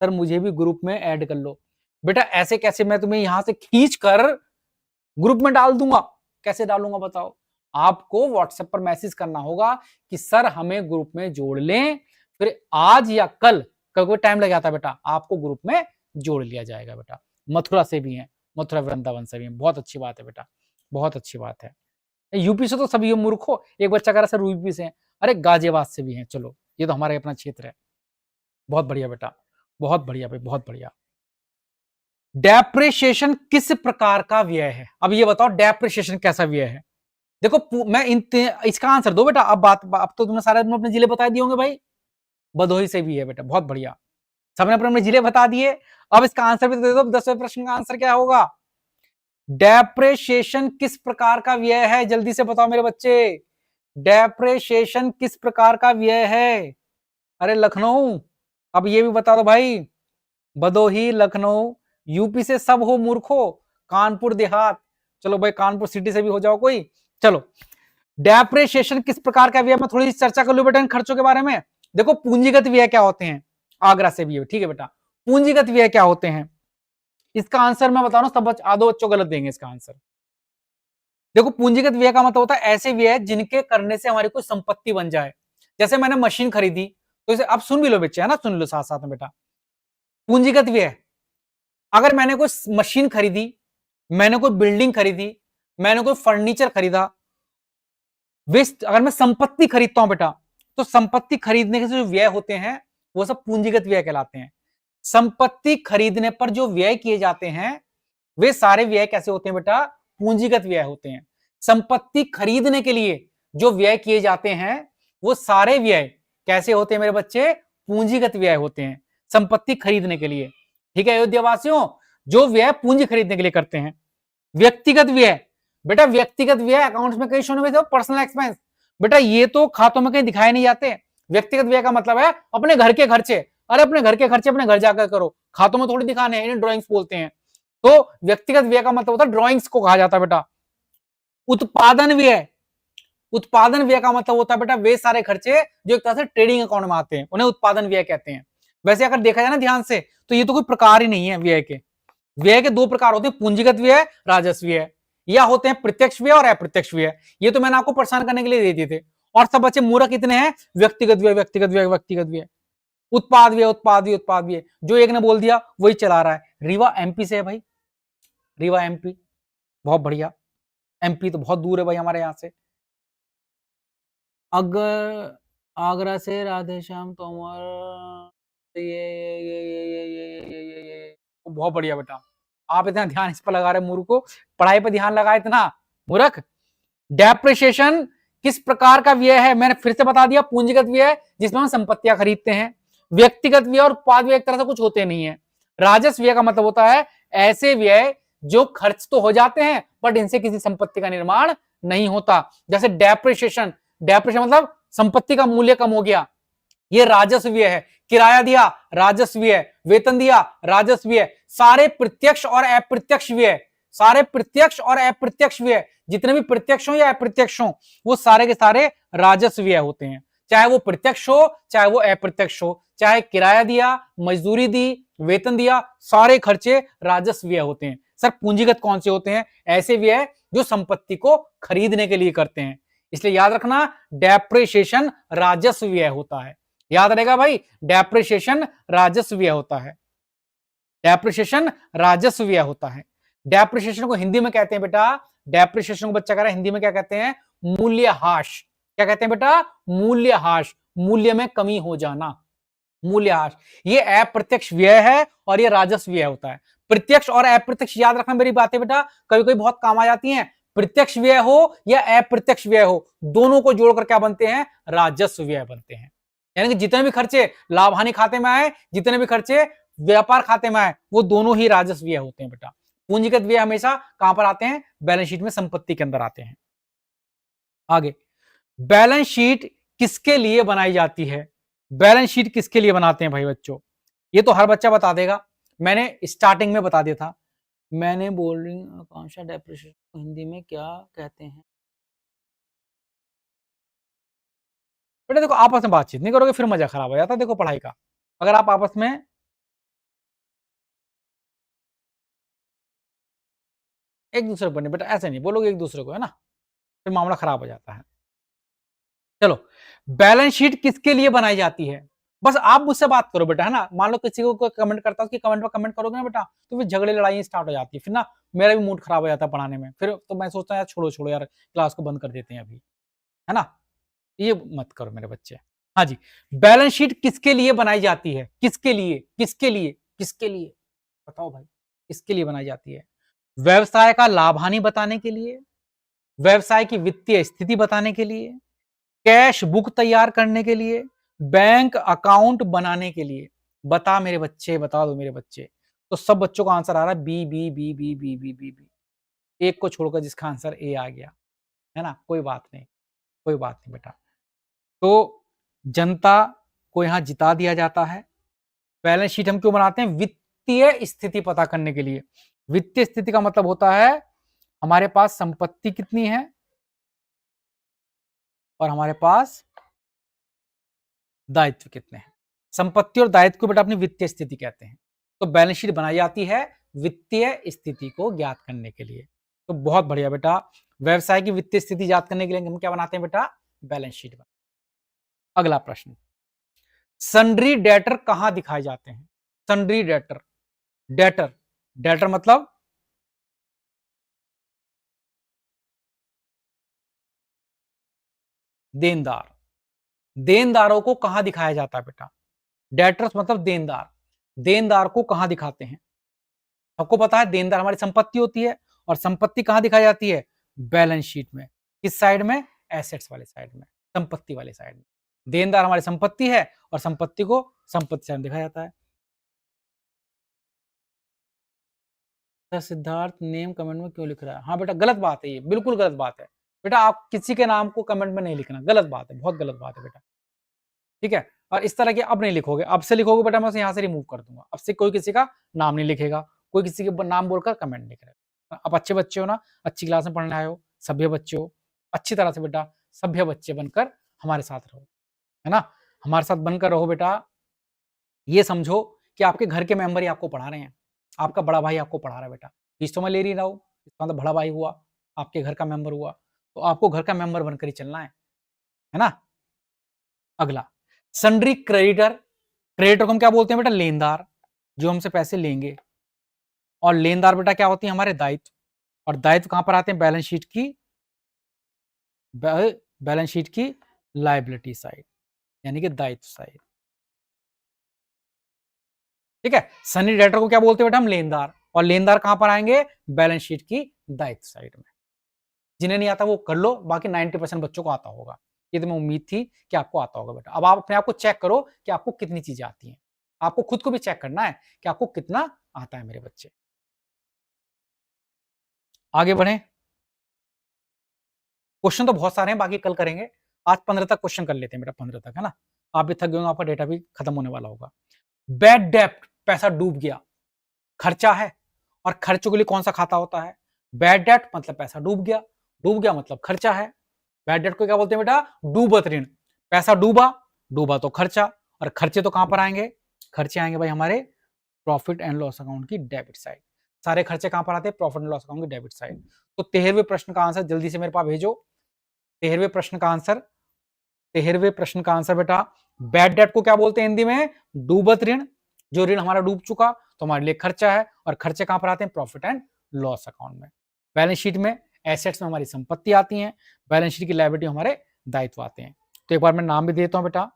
सर मुझे भी ग्रुप में ऐड कर लो। बेटा ऐसे कैसे मैं तुम्हें यहां से खींच कर ग्रुप में डाल दूंगा, कैसे डालूंगा बताओ। आपको व्हाट्सएप पर मैसेज करना होगा कि सर हमें ग्रुप में जोड़ लें, फिर आज या कल कोई टाइम लग जाता है बेटा, आपको ग्रुप में जोड़ लिया जाएगा बेटा। मथुरा से भी हैं, मथुरा वृंदावन से भी हैं, बहुत अच्छी बात है बेटा, बहुत अच्छी बात है। यूपी से तो सभी हो मूर्खो, एक बच्चा कह रहा सर यूपी से हैं, अरे गाजियाबाद से भी हैं, चलो ये तो हमारे अपना क्षेत्र है। बहुत बढ़िया बेटा, बहुत बढ़िया भाई, बहुत बढ़िया। डेप्रिसिएशन किस प्रकार का व्यय है, अब ये बताओ डेप्रिसिएशन कैसा व्यय है। देखो मैं इसका आंसर दो बेटा, अब तो तुमने सारे अपने जिले बता दिए होंगे भाई। भदोही से भी है बेटा, बहुत बढ़िया, सबने अपने जिले बता दिए। अब इसका आंसर भी दे दो, 10वें प्रश्न का आंसर क्या होगा। डेप्रिसिएशन किस प्रकार का व्यय है, जल्दी से बताओ मेरे बच्चे, डेप्रिसिएशन किस प्रकार का व्यय है। अरे लखनऊ, अब ये भी बता दो भाई, भदोही, लखनऊ, यूपी से सब हो मूर्खो, कानपुर देहात, चलो भाई कानपुर सिटी से भी हो जाओ कोई। चलो डेप्रिसिएशन किस प्रकार का व्यय, मैं थोड़ी सी चर्चा कर लूं बेटा इन खर्चों के बारे में। देखो पूंजीगत व्यय क्या होते हैं, आगरा से भी है, ठीक है बेटा। पूंजीगत व्यय क्या होते हैं, इसका आंसर मैं बता रहा हूं, सब आधो बच्चों गलत देंगे इसका आंसर। देखो पूंजीगत व्यय का मतलब होता है ऐसे व्यय जिनके करने से हमारी कोई संपत्ति बन जाए। जैसे मैंने मशीन खरीदी, तो इसे अब सुन भी लो बच्चे, है ना, सुन लो साथ साथ में बेटा। पूंजीगत व्यय, अगर मैंने कोई मशीन खरीदी, मैंने कोई बिल्डिंग खरीदी, मैंने कोई फर्नीचर खरीदा, अगर मैं संपत्ति खरीदता हूं बेटा, तो संपत्ति खरीदने के जो व्यय होते हैं वो सब पूंजीगत व्यय कहलाते हैं। संपत्ति खरीदने पर जो व्यय किए जाते हैं वे सारे व्यय कैसे होते हैं बेटा, पूंजीगत व्यय होते हैं। संपत्ति खरीदने के लिए जो व्यय किए जाते हैं वो सारे व्यय कैसे होते हैं मेरे बच्चे, पूंजीगत व्यय होते हैं, संपत्ति खरीदने के लिए। ठीक है अयोध्यावासियों, जो व्यय पूंजी खरीदने के लिए करते हैं। व्यक्तिगत व्यय, बेटा व्यक्तिगत व्यय अकाउंट्स में कहीं शो नहीं होते, पर्सनल एक्सपेंस, बेटा ये तो खातों में कहीं दिखाए नहीं जाते। व्यक्तिगत व्यय का मतलब है अपने घर के खर्चे, अरे अपने घर के खर्चे अपने घर जाकर करो, खातों में थोड़ी दिखाने हैं, इन्हें ड्राइंग्स बोलते हैं। तो व्यक्तिगत व्यय का मतलब होता है ड्राइंग्स को कहा जाता है बेटा। उत्पादन व्यय, उत्पादन व्यय का मतलब होता है बेटा वे सारे खर्चे जो एक तरह से ट्रेडिंग अकाउंट में आते हैं, उन्हें उत्पादन व्यय कहते हैं। वैसे अगर देखा जाए ना ध्यान से, तो ये तो कोई प्रकार ही नहीं है व्यय के। व्यय के दो प्रकार होते हैं, पूंजीगत व्यय, राजस्व व्यय, या होते हैं प्रत्यक्ष व्यय और अप्रत्यक्ष व्यय। ये तो मैंने आपको परेशान करने के लिए दे दिए थे। और सब बच्चे मूर्ख कितने हैं, व्यक्तिगत व्यय, व्यक्तिगत व्यय, व्यक्तिगत व्यय, उत्पाद व्यय, उत्पाद व्यय, उत्पाद व्यय, जो एक ने बोल दिया वही चला रहा है। रीवा एमपी से है भाई, रीवा एमपी, बहुत बढ़िया। एमपी तो बहुत दूर है भाई हमारे यहां से। अगर आगरा से राधेश्याम तोमर, ये बहुत बढ़िया बेटा, आप इतना ध्यान इस पर लगा रहे मूर्ख को, पढ़ाई पर ध्यान लगा इतना मूर्ख। डेप्रिसिएशन किस प्रकार का व्यय है, मैंने फिर से बता दिया, पूंजीगत व्यय जिसमें हम संपत्तियां खरीदते हैं। व्यक्तिगत व्यय और उत्पाद व्यय एक तरह से कुछ होते नहीं है। राजस्व व्यय का मतलब होता है ऐसे व्यय जो खर्च तो हो जाते हैं बट इनसे किसी संपत्ति का निर्माण नहीं होता। जैसे डेप्रिसिएशन, डेप्रिसिएशन मतलब संपत्ति का मूल्य कम हो गया, ये राजस्व व्यय है। किराया दिया, राजस्व व्यय। वेतन दिया, राजस्व व्यय। सारे प्रत्यक्ष और अप्रत्यक्ष व्यय, सारे प्रत्यक्ष और अप्रत्यक्ष व्यय, जितने भी प्रत्यक्ष हो या अप्रत्यक्ष हो, वो सारे के सारे राजस्व व्यय होते हैं। चाहे वो प्रत्यक्ष हो चाहे वो अप्रत्यक्ष हो, चाहे किराया दिया, मजदूरी दी, वेतन दिया, सारे खर्चे राजस्व व्यय होते हैं। सर पूंजीगत कौन से होते हैं? ऐसे व्यय जो संपत्ति को खरीदने के लिए करते हैं। इसलिए याद रखना, डेप्रिसिएशन राजस्व व्यय होता है। याद रहेगा भाई, डेप्रिसिएशन राजस्व व्यय होता है। डेप्रिसिएशन राजस्व व्यय होता है। डेप्रिसिएशन को हिंदी में कहते हैं बेटा, डेप्रिसिएशन को बच्चा कह रहा है हिंदी में क्या कहते हैं? मूल्यह्रास। क्या कहते हैं बेटा? मूल्यह्रास, मूल्य में कमी हो जाना, मूल्यह्रास। ये अप्रत्यक्ष व्यय है और ये राजस्व व्यय होता है। प्रत्यक्ष और अप्रत्यक्ष याद रखना मेरी बातें बेटा, कभी कभी बहुत काम आ जाती हैं। प्रत्यक्ष व्यय हो या अप्रत्यक्ष व्यय हो, दोनों को जोड़कर क्या बनते हैं? राजस्व व्यय बनते हैं। यानी कि जितने भी खर्चे लाभ हानि खाते में आए, जितने भी खर्चे व्यापार खाते में आए, वो दोनों ही राजस्व व्यय होते हैं बेटा। पूंजीगत व्यय हमेशा कहां पर आते हैं? बैलेंस शीट में, संपत्ति के अंदर आते हैं। आगे, बैलेंस शीट किसके लिए बनाई जाती है? बैलेंस शीट किसके लिए बनाते हैं भाई बच्चों? ये तो हर बच्चा बता देगा, मैंने स्टार्टिंग में बता दिया था। मैंने बोर्डिंग अकाउंट डेप्रिसिएशन हिंदी में क्या कहते हैं? बेटा देखो, आपस में बातचीत नहीं करोगे फिर मजा खराब हो जाता है देखो पढ़ाई का। अगर आप आपस में एक दूसरे को, बेटा ऐसे नहीं बोलोगे एक दूसरे को, है ना, फिर मामला खराब हो जाता है। चलो, बैलेंस शीट किसके लिए बनाई जाती है? बस आप मुझसे बात करो बेटा, है ना। मान लो किसी को कोई कमेंट करता है, उसकी कमेंट पर कमेंट करोगे ना बेटा, तो फिर झगड़े लड़ाई स्टार्ट हो जाती है, फिर ना मेरा भी मूड खराब हो जाता है पढ़ाने में। फिर तो मैं सोचता हूँ यार छोड़ो छोड़ो यार, क्लास को बंद कर देते हैं अभी, है ना। ये मत करो मेरे बच्चे। हाँ जी, बैलेंस शीट किसके लिए बनाई जाती है? किसके लिए, किसके लिए, किसके लिए बताओ भाई, किसके लिए बनाई जाती है? व्यवसाय का लाभ हानि बताने के लिए, व्यवसाय की वित्तीय स्थिति बताने के लिए, कैश बुक तैयार करने के लिए, बैंक अकाउंट बनाने के लिए। बता मेरे बच्चे, बता दो मेरे बच्चे। तो सब बच्चों का आंसर आ रहा है B B B B B B B B, एक को छोड़कर जिसका आंसर ए आ गया, है ना। कोई बात नहीं, कोई बात नहीं बेटा। तो जनता को यहां जिता दिया जाता है। बैलेंस शीट हम क्यों बनाते हैं? वित्तीय स्थिति पता करने के लिए। वित्तीय स्थिति का मतलब होता है हमारे पास संपत्ति कितनी है और हमारे पास दायित्व कितने हैं। संपत्ति और दायित्व को बेटा अपनी वित्तीय स्थिति कहते हैं। तो बैलेंस शीट बनाई जाती है वित्तीय स्थिति को ज्ञात करने के लिए। तो बहुत बढ़िया बेटा, व्यवसाय की वित्तीय स्थिति ज्ञात करने के लिए हम क्या बनाते हैं बेटा? Balance sheet. अगला प्रश्न, सन्ड्री डेटर कहां दिखाए जाते हैं? सन्ड्री डेटर, डेटर, डेटर मतलब देनदार। देनदारों को कहां दिखाया जाता है बेटा? डेटर्स मतलब देनदार। देनदार को कहां दिखाते हैं? सबको पता है देनदार हमारी संपत्ति होती है, और संपत्ति कहां दिखाई जाती है? बैलेंस शीट में। किस साइड में? एसेट्स वाले साइड में, संपत्ति वाले साइड में। देनदार हमारी संपत्ति है और संपत्ति को संपत्ति साइड में दिखाया जाता है। सिद्धार्थ नेम कमेंट में क्यों लिख रहा है? हाँ बेटा गलत बात है, ये बिल्कुल गलत बात है बेटा। आप किसी के नाम को कमेंट में नहीं लिखना, गलत बात है, बहुत गलत बात है बेटा, ठीक है। और इस तरह के अब नहीं लिखोगे, अब से लिखोगे बेटा मैं उसे यहाँ से रिमूव कर दूंगा। अब से कोई किसी का नाम नहीं लिखेगा, कोई किसी के नाम बोलकर कमेंट नहीं करेगा। अब अच्छे बच्चे हो ना, अच्छी क्लास में पढ़ने आए हो, सभ्य बच्चे हो, अच्छी तरह से बेटा सभ्य बच्चे बनकर हमारे साथ रहो, है ना। हमारे साथ बनकर रहो बेटा। ये समझो कि आपके घर के मेंबर ही आपको पढ़ा रहे हैं, आपका बड़ा भाई आपको पढ़ा रहा है बेटा। फीस तो मैं ले नहीं रहा हूँ, इसका मतलब बड़ा भाई हुआ, आपके घर का मेंबर हुआ, तो आपको घर का मेंबर बनकर ही चलना है ना। अगला, सन्ड्री क्रेडिटर। क्रेडिटर को हम क्या बोलते हैं बेटा? लेनदार, जो हमसे पैसे लेंगे। और लेनदार बेटा क्या होती है? हमारे दायित्व। और दायित्व कहां पर आते हैं? बैलेंस शीट की, बैलेंस शीट की लायबिलिटी साइड, यानी कि दायित्व साइड, ठीक है। सनी डेटर को क्या बोलते हैं बेटा? हम लेनदार। और लेनदार कहां पर आएंगे? बैलेंस शीट की दायित्व साइड में। जिन्हें नहीं आता वो कर लो, बाकी 90% बच्चों को आता होगा। ये तो मैं उम्मीद थी कि आपको आता होगा बेटा। अब आप अपने आप को चेक करो कि आपको कितनी चीजें आती हैं। आपको खुद को भी चेक करना है कि आपको कितना आता है मेरे बच्चे। आगे बढ़ें। क्वेश्चन तो बहुत सारे हैं, बाकी कल करेंगे। आज 15 तक क्वेश्चन कर लेते हैं बेटा, 15 तक, है ना। आप भी थक गए होंगे, आपका डेटा भी खत्म होने वाला होगा। बैड डेप्ट, पैसा डूब गया, खर्चा है। और खर्चों के लिए कौन सा खाता होता है? बैड डेट मतलब पैसा डूब गया, डूब गया मतलब खर्चा है। बैड डेट को क्या बोलते हैं बेटा? डूबत ऋण। पैसा डूबा, डूबा तो खर्चा, और खर्चे तो कहां पर आएंगे? खर्चे आएंगे भाई हमारे प्रॉफिट एंड लॉस अकाउंट की डेबिट साइड। सारे खर्चे कहां पर आते हैं? प्रॉफिट एंड लॉस अकाउंट की डेबिट साइड। तो 13वें प्रश्न का आंसर जल्दी से मेरे पास भेजो। 13वें प्रश्न का आंसर, 13वें प्रश्न का आंसर बेटा, बैड डेट को क्या बोलते हैं हिंदी में? डूबत ऋण। जो ऋण हमारा डूब चुका तो हमारे लिए खर्चा है, और खर्चे कहां पर आते हैं? प्रॉफिट एंड लॉस अकाउंट में। बैलेंस शीट में एसेट्स में हमारी संपत्ति आती है, बैलेंस शीट की लायबिलिटी हमारे दायित्व आते हैं। तो एक बार मैं नाम भी देता हूं बेटा।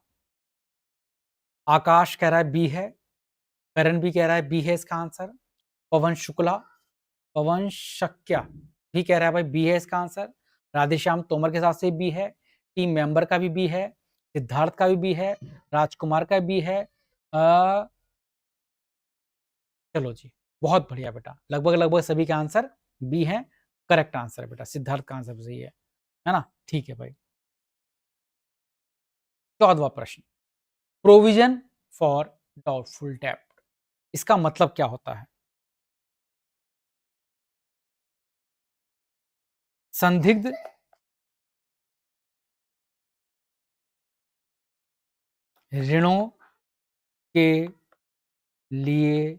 आकाश कह रहा है बी है, करण भी कह रहा है बी है इसका आंसर, पवन शुक्ला, पवन शक्या भी कह रहा है भाई बी है इसका आंसर, राधेश्याम तोमर के साथ से बी है, टीम मेंबर का भी बी है, सिद्धार्थ का भी बी है, राजकुमार का भी है। चलो जी, बहुत बढ़िया बेटा, लगभग लगभग सभी के आंसर बी है, करेक्ट आंसर है बेटा, सिद्धार्थ का आंसर सही है ना। ठीक है भाई। 14वां प्रश्न, प्रोविजन फॉर डाउटफुल डेब्ट, इसका मतलब क्या होता है? संदिग्ध ऋणों के लिए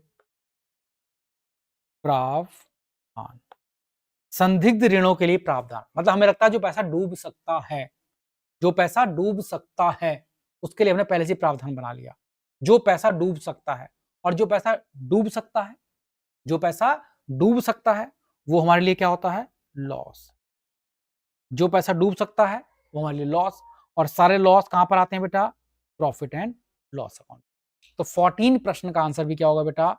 प्रावधान। संदिग्ध ऋणों के लिए प्रावधान मतलब हमें लगता है जो पैसा डूब सकता है, जो पैसा डूब सकता है उसके लिए हमने पहले से प्रावधान बना लिया। जो पैसा डूब सकता है, और जो पैसा डूब सकता है, जो पैसा डूब सकता है वो हमारे लिए क्या होता है? लॉस। जो पैसा डूब सकता है वो हमारे लिए लॉस, और सारे लॉस कहां पर आते हैं बेटा? Profit and loss account. तो 14 प्रश्न का आंसर भी क्या होगा बेटा?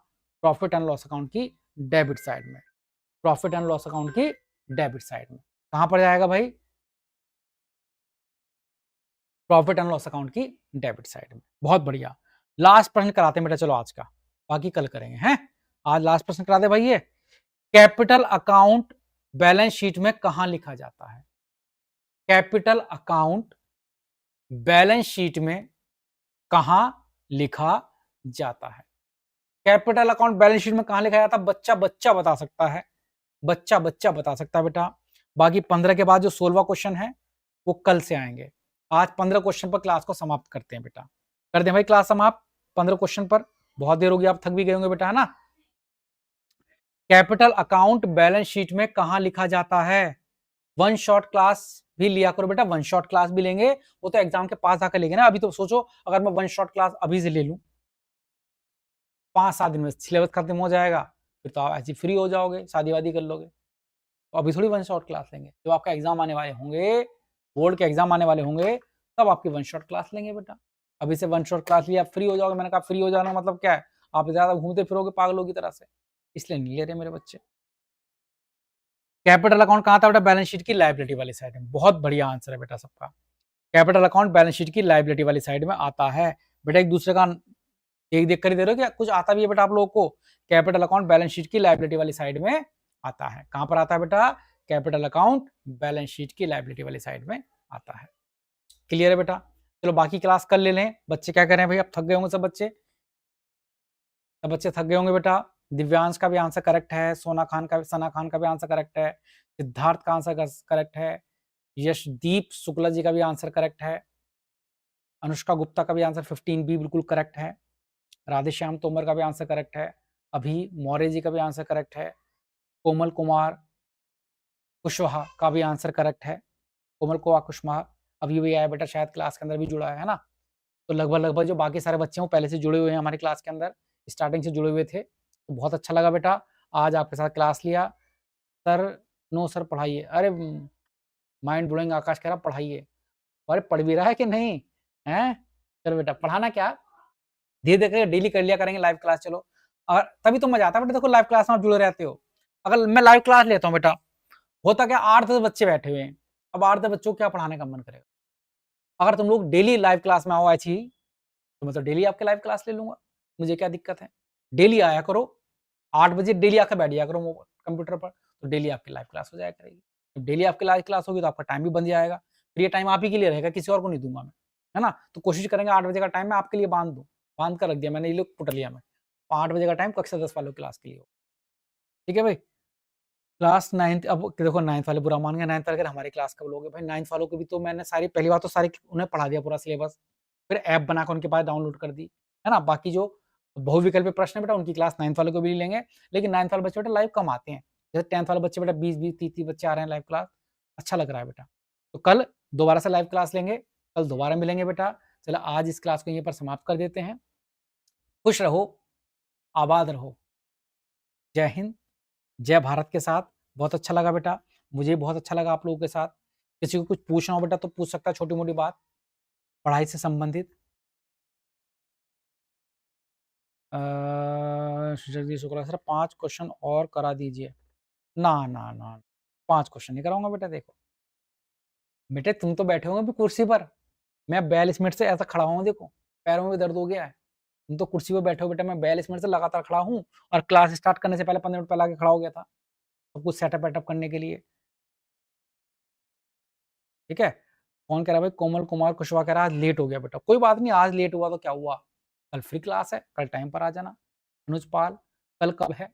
प्रॉफिट एंड लॉस अकाउंट की डेबिट साइड में। प्रॉफिट एंड लॉस अकाउंट की डेबिट साइड में कहां पर जाएगा भाई? प्रॉफिट एंड लॉस अकाउंट की डेबिट साइड में। बहुत बढ़िया। लास्ट प्रश्न कराते हैं बेटा, चलो आज का, बाकी कल करेंगे हैं। आज लास्ट प्रश्न करा दे भाई। ये कैपिटल अकाउंट बैलेंस शीट में कहां लिखा जाता है? कैपिटल अकाउंट बैलेंस शीट में कहां लिखा जाता है? कैपिटल अकाउंट बैलेंस शीट में कहां लिखा जाता है? बच्चा बच्चा बता सकता है, बच्चा बच्चा बता सकता है बेटा। बाकी 15 के बाद जो 16वां क्वेश्चन है वो कल से आएंगे। आज 15 क्वेश्चन पर क्लास को समाप्त करते हैं बेटा। कर दें भाई क्लास समाप्त 15 क्वेश्चन पर। बहुत देर होगी, आप थक भी गए होंगे बेटा, है ना। कैपिटल अकाउंट बैलेंस शीट में कहां लिखा जाता है? वन शॉट क्लास भी लिया करो बेटा, वन शॉट क्लास भी लेंगे, वो तो एग्जाम के पास आकर लेंगे ना। अभी तो सोचो अगर मैं वन शॉट क्लास अभी से ले लूं, 5-7 दिन में सिलेबस खत्म हो जाएगा, फिर तो आप ऐसे फ्री हो जाओगे, शादी वादी कर लोगे। तो अभी थोड़ी वन शॉट क्लास लेंगे, जब आपका एग्जाम आने वाले होंगे, बोर्ड के एग्जाम आने वाले होंगे, तब आपकी वन शॉट क्लास लेंगे बेटा। अभी से वन शॉट क्लास लिया, आप फ्री हो जाओगे। मैंने कहा फ्री हो जाना मतलब क्या है? आप ज्यादा घूमते फिरोगे पागलों की तरह से, इसलिए नहीं ले रहे मेरे बच्चे। कैपिटल अकाउंट कहां था बेटा? बैलेंस शीट की लायबिलिटी वाली साइड में। बहुत बढ़िया आंसर है बेटा सबका। कैपिटल अकाउंट बैलेंस शीट की लायबिलिटी वाली साइड में आता है बेटा। एक दूसरे का एक देख कर ही दे रहे हो क्या? कुछ आता भी है बेटा आप लोगों को? कैपिटल अकाउंट बैलेंस शीट की लायबिलिटी वाली साइड में आता है। कहां पर आता है बेटा? कैपिटल अकाउंट बैलेंस शीट की लायबिलिटी वाली साइड में आता है। क्लियर है बेटा? चलो बाकी क्लास कर ले लें। बच्चे क्या कर रहे हैं भाई? अब थक गए होंगे सब बच्चे, सब बच्चे थक गए होंगे बेटा। दिव्यांश का भी आंसर करेक्ट है, सना खान का भी आंसर करेक्ट है, सिद्धार्थ का आंसर करेक्ट है, यशदीप शुक्ला जी का भी आंसर करेक्ट है, अनुष्का गुप्ता का भी आंसर 15B बिल्कुल करेक्ट है, राधेश्याम तोमर का भी आंसर करेक्ट है, अभी मौर्य जी का भी आंसर करेक्ट है, कोमल कुमार कुशवाहा का भी आंसर करेक्ट है। कोमल कुमार कुशवाहा अभी भी आया बेटा, शायद क्लास के अंदर भी जुड़ा है ना। तो लगभग लगभग जो बाकी सारे बच्चे हैं वो पहले से जुड़े हुए हैं हमारी क्लास के अंदर, स्टार्टिंग से जुड़े हुए थे। तो बहुत अच्छा लगा बेटा आज आपके साथ क्लास लिया। सर नो सर पढ़ाइए। अरे माइंड ब्लोइंग आकाश कह रहा पढ़ाइए। अरे पढ़ भी रहा है कि नहीं है? चलो बेटा पढ़ाना क्या, धीरे धीरे डेली कर लिया करेंगे लाइव क्लास। चलो और तभी तो मजा आता है बेटा। देखो लाइव क्लास में आप जुड़े रहते हो। अगर मैं लाइव क्लास लेता हूँ बेटा, होता क्या 8-10 बच्चे बैठे हुए हैं, अब 8-10 बच्चों को क्या पढ़ाने का मन करेगा? अगर तुम लोग डेली लाइव क्लास में आओ ऐसी, तो मैं तो डेली आपके लाइव क्लास ले लूंगा, मुझे क्या दिक्कत है। डेली आया करो, 8 बजे डेली आकर बैठ जाया करो कंप्यूटर पर, तो डेली आपकी लाइव क्लास हो जाया करेगी। जब डेली आपकी लाइव क्लास होगी तो आपका टाइम भी बन जाएगा, फिर ये टाइम आप ही के लिए रहेगा, किसी और को नहीं दूंगा मैं, है ना। तो कोशिश करेंगे 8 बजे का टाइम मैं आपके लिए बांध दूं, बांध कर रख दिया मैंने, ये लोग पुट लिया मैं, 8 बजे का टाइम कक्षा 10 वालों क्लास के लिए हो। ठीक है भाई। क्लास 9th, अब देखो 9th वाले बुरा मान गए, 9th वाले हमारी क्लास कब लोगे भाई, 9th वालों को भी तो मैंने सारी, पहली बात तो सारी उन्हें पढ़ा दिया पूरा सिलेबस, फिर ऐप बनाकर उनके पास डाउनलोड कर दी, है ना। बाकी जो बहुविकल्पी प्रश्न है बेटा, उनकी क्लास 9th वाले को भी लेंगे, लेकिन 9th वाले बच्चे बेटा लाइव कम आते हैं, जैसे 10th वाले बच्चे बेटा 20-20, 30-30 बच्चे आ रहे हैं लाइव क्लास, अच्छा लग रहा है बेटा। तो कल दोबारा से लाइव क्लास लेंगे, कल दोबारा मिलेंगे बेटा। चलो आज इस क्लास को यहीं पर समाप्त कर देते हैं। खुश रहो, आबाद रहो, जय हिंद, जय भारत के साथ। बहुत अच्छा लगा बेटा, मुझे बहुत अच्छा लगा आप लोगों के साथ। किसी को कुछ पूछना हो बेटा तो पूछ सकता है, छोटी-मोटी बात, पढ़ाई से संबंधित। जगदीश शुक्ला सर 5 क्वेश्चन और करा दीजिए। ना, ना, ना, 5 क्वेश्चन नहीं कराऊँगा बेटा देखो। बेटे तुम तो बैठे होंगे अभी कुर्सी पर, मैं 42 मिनट से ऐसा खड़ा हूँ देखो, पैरों में भी दर्द हो गया है। तुम तो कुर्सी पे बैठे हो बेटा, मैं 42 मिनट से लगातार खड़ा हूँ और क्लास स्टार्ट करने से पहले 15 मिनट पहले आके खड़ा हो गया था, सब कुछ सेटअप वेटअप करने के लिए। ठीक है? कौन कह रहा है भाई, कोमल कुमार कुशवाहा कह रहा है आज लेट हो गया बेटा, कोई बात नहीं, आज लेट हुआ तो क्या हुआ, कल फ्री क्लास है, कल टाइम पर आ जाना। अनुज पाल, कल कब है?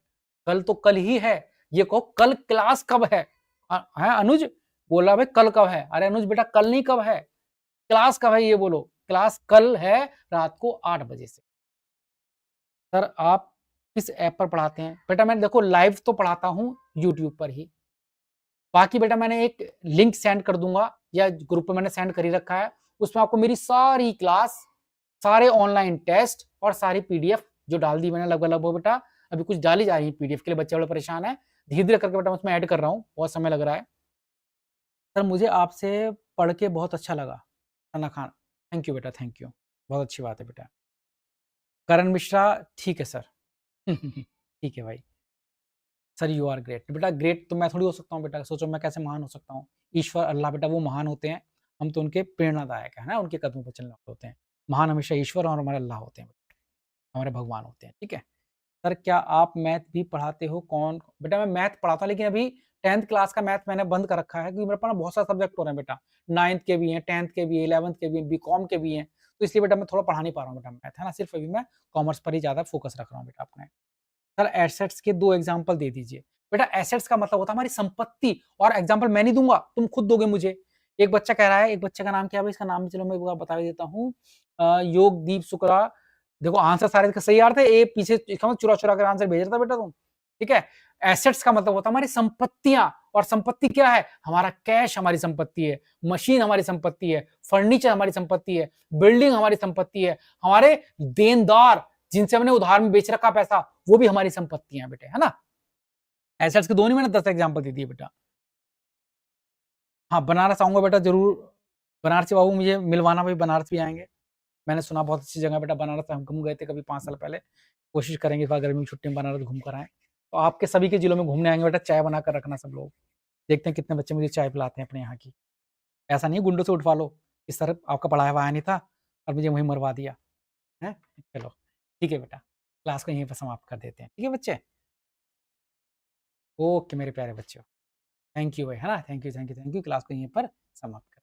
कल तो कल ही है, ये कहो कल क्लास कब है? हैं अनुज? बोला भाई कल कब है? अरे अनुज बेटा कल नहीं कब है, क्लास कब है ये बोलो। क्लास कल है रात को 8 बजे से। सर आप किस ऐप पर पढ़ाते हैं? बेटा मैं देखो लाइव तो पढ़ाता हूँ यूट्यूब पर ही, बाकी बेटा मैंने एक लिंक सेंड कर दूंगा, या ग्रुप पे मैंने सेंड कर ही रखा है, उसमें आपको मेरी सारी क्लास, सारे ऑनलाइन टेस्ट और सारी पीडीएफ जो डाल दी मैंने लगभग लगभग बेटा, अभी कुछ डाली जा रही है पीडीएफ के लिए, बच्चे बड़े परेशान है, धीरे धीरे करके बेटा उसमें ऐड कर रहा हूँ, बहुत समय लग रहा है। सर मुझे आपसे पढ़ के बहुत अच्छा लगा, सना खान, थैंक यू बेटा, थैंक यू, बहुत अच्छी बात है बेटा। करण मिश्रा, ठीक है सर। ठीक है भाई। सर यू आर ग्रेट, बेटा ग्रेट तो मैं थोड़ी हो सकता हूँ बेटा, सोचो मैं कैसे महान हो सकता हूँ। ईश्वर अल्लाह बेटा वो महान होते हैं, हम तो उनके प्रेरणादायक है ना, उनके कदमों पर चलने वाले होते हैं। महान हमेशा ईश्वर और हमारे अल्लाह होते हैं, हमारे भगवान होते हैं। ठीक है। सर क्या आप मैथ भी पढ़ाते हो? कौन बेटा, मैं मैथ पढ़ाता हूँ, लेकिन अभी 10th क्लास का मैथ मैंने बंद कर रखा है, क्योंकि मेरे पास ना बहुत सारे सब्जेक्ट हो रहे हैं बेटा, 9th के भी हैं, 10th के भी हैं, 11th के भी हैं, बीकॉम के भी हैं, तो इसलिए बेटा मैं थोड़ा पढ़ा नहीं पा रहा हूँ बेटा मैथ, है ना। सिर्फ अभी मैं कॉमर्स पर ही ज़्यादा फोकस रख रहा हूँ बेटा अपने। सर एसेट्स के 2 एग्जांपल दे दीजिए। बेटा एसेट्स का मतलब होता है हमारी संपत्ति, और एग्जांपल मैं नहीं दूँगा, तुम खुद दोगे मुझे। एक बच्चा कह रहा है, एक बच्चे का नाम क्या है भाई, इसका नाम भी चलो मैं एक बार बता ही देता हूँ। योगदीप शुक्ला, देखो आंसर सारे इसके सही आ रहे थे, ए पीछे इसका मतलब चुरा-चुरा कर आंसर भेज रहा था बेटा तुम। ठीक है? एसेट्स का मतलब होता है हमारी संपत्तियाँ, और संपत्ति क्या है? हमारा कैश हमारी संपत्ति है, मशीन हमारी संपत्ति है, फर्नीचर हमारी संपत्ति है, बिल्डिंग हमारी संपत्ति है, हमारे देनदार जिनसे हमने उधार में बेच रखा पैसा, वो भी हमारी संपत्तियां हैं बेटे, है ना। एसेट्स के दो नहीं, मैंने 10 एग्जांपल दे दिए बेटा। हाँ बनारस आऊंगा बेटा जरूर, बनारसी बाबू मुझे मिलवाना, भाई बनारस भी आएंगे, मैंने सुना बहुत अच्छी जगह बेटा बनारस, हम घूम गए थे कभी 5 साल पहले, कोशिश करेंगे इस बार गर्मी की छुट्टी में बनारस घूम कर आए। तो आपके सभी के जिलों में घूमने आएंगे बेटा, चाय बना कर रखना सब लोग, देखते हैं कितने बच्चे मुझे चाय पिलाते हैं अपने यहाँ की। ऐसा नहीं गुंडों से उठवा लो, इस तरह आपका पढ़ाया हुआ आया नहीं था और मुझे वहीं मरवा दिया है। चलो ठीक है बेटा, क्लास को यहीं पर समाप्त कर देते हैं, ठीक है बच्चे। ओके मेरे प्यारे बच्चों, थैंक यू भाई, है ना, thank you, thank you, thank you, class को यहीं पर समाप्त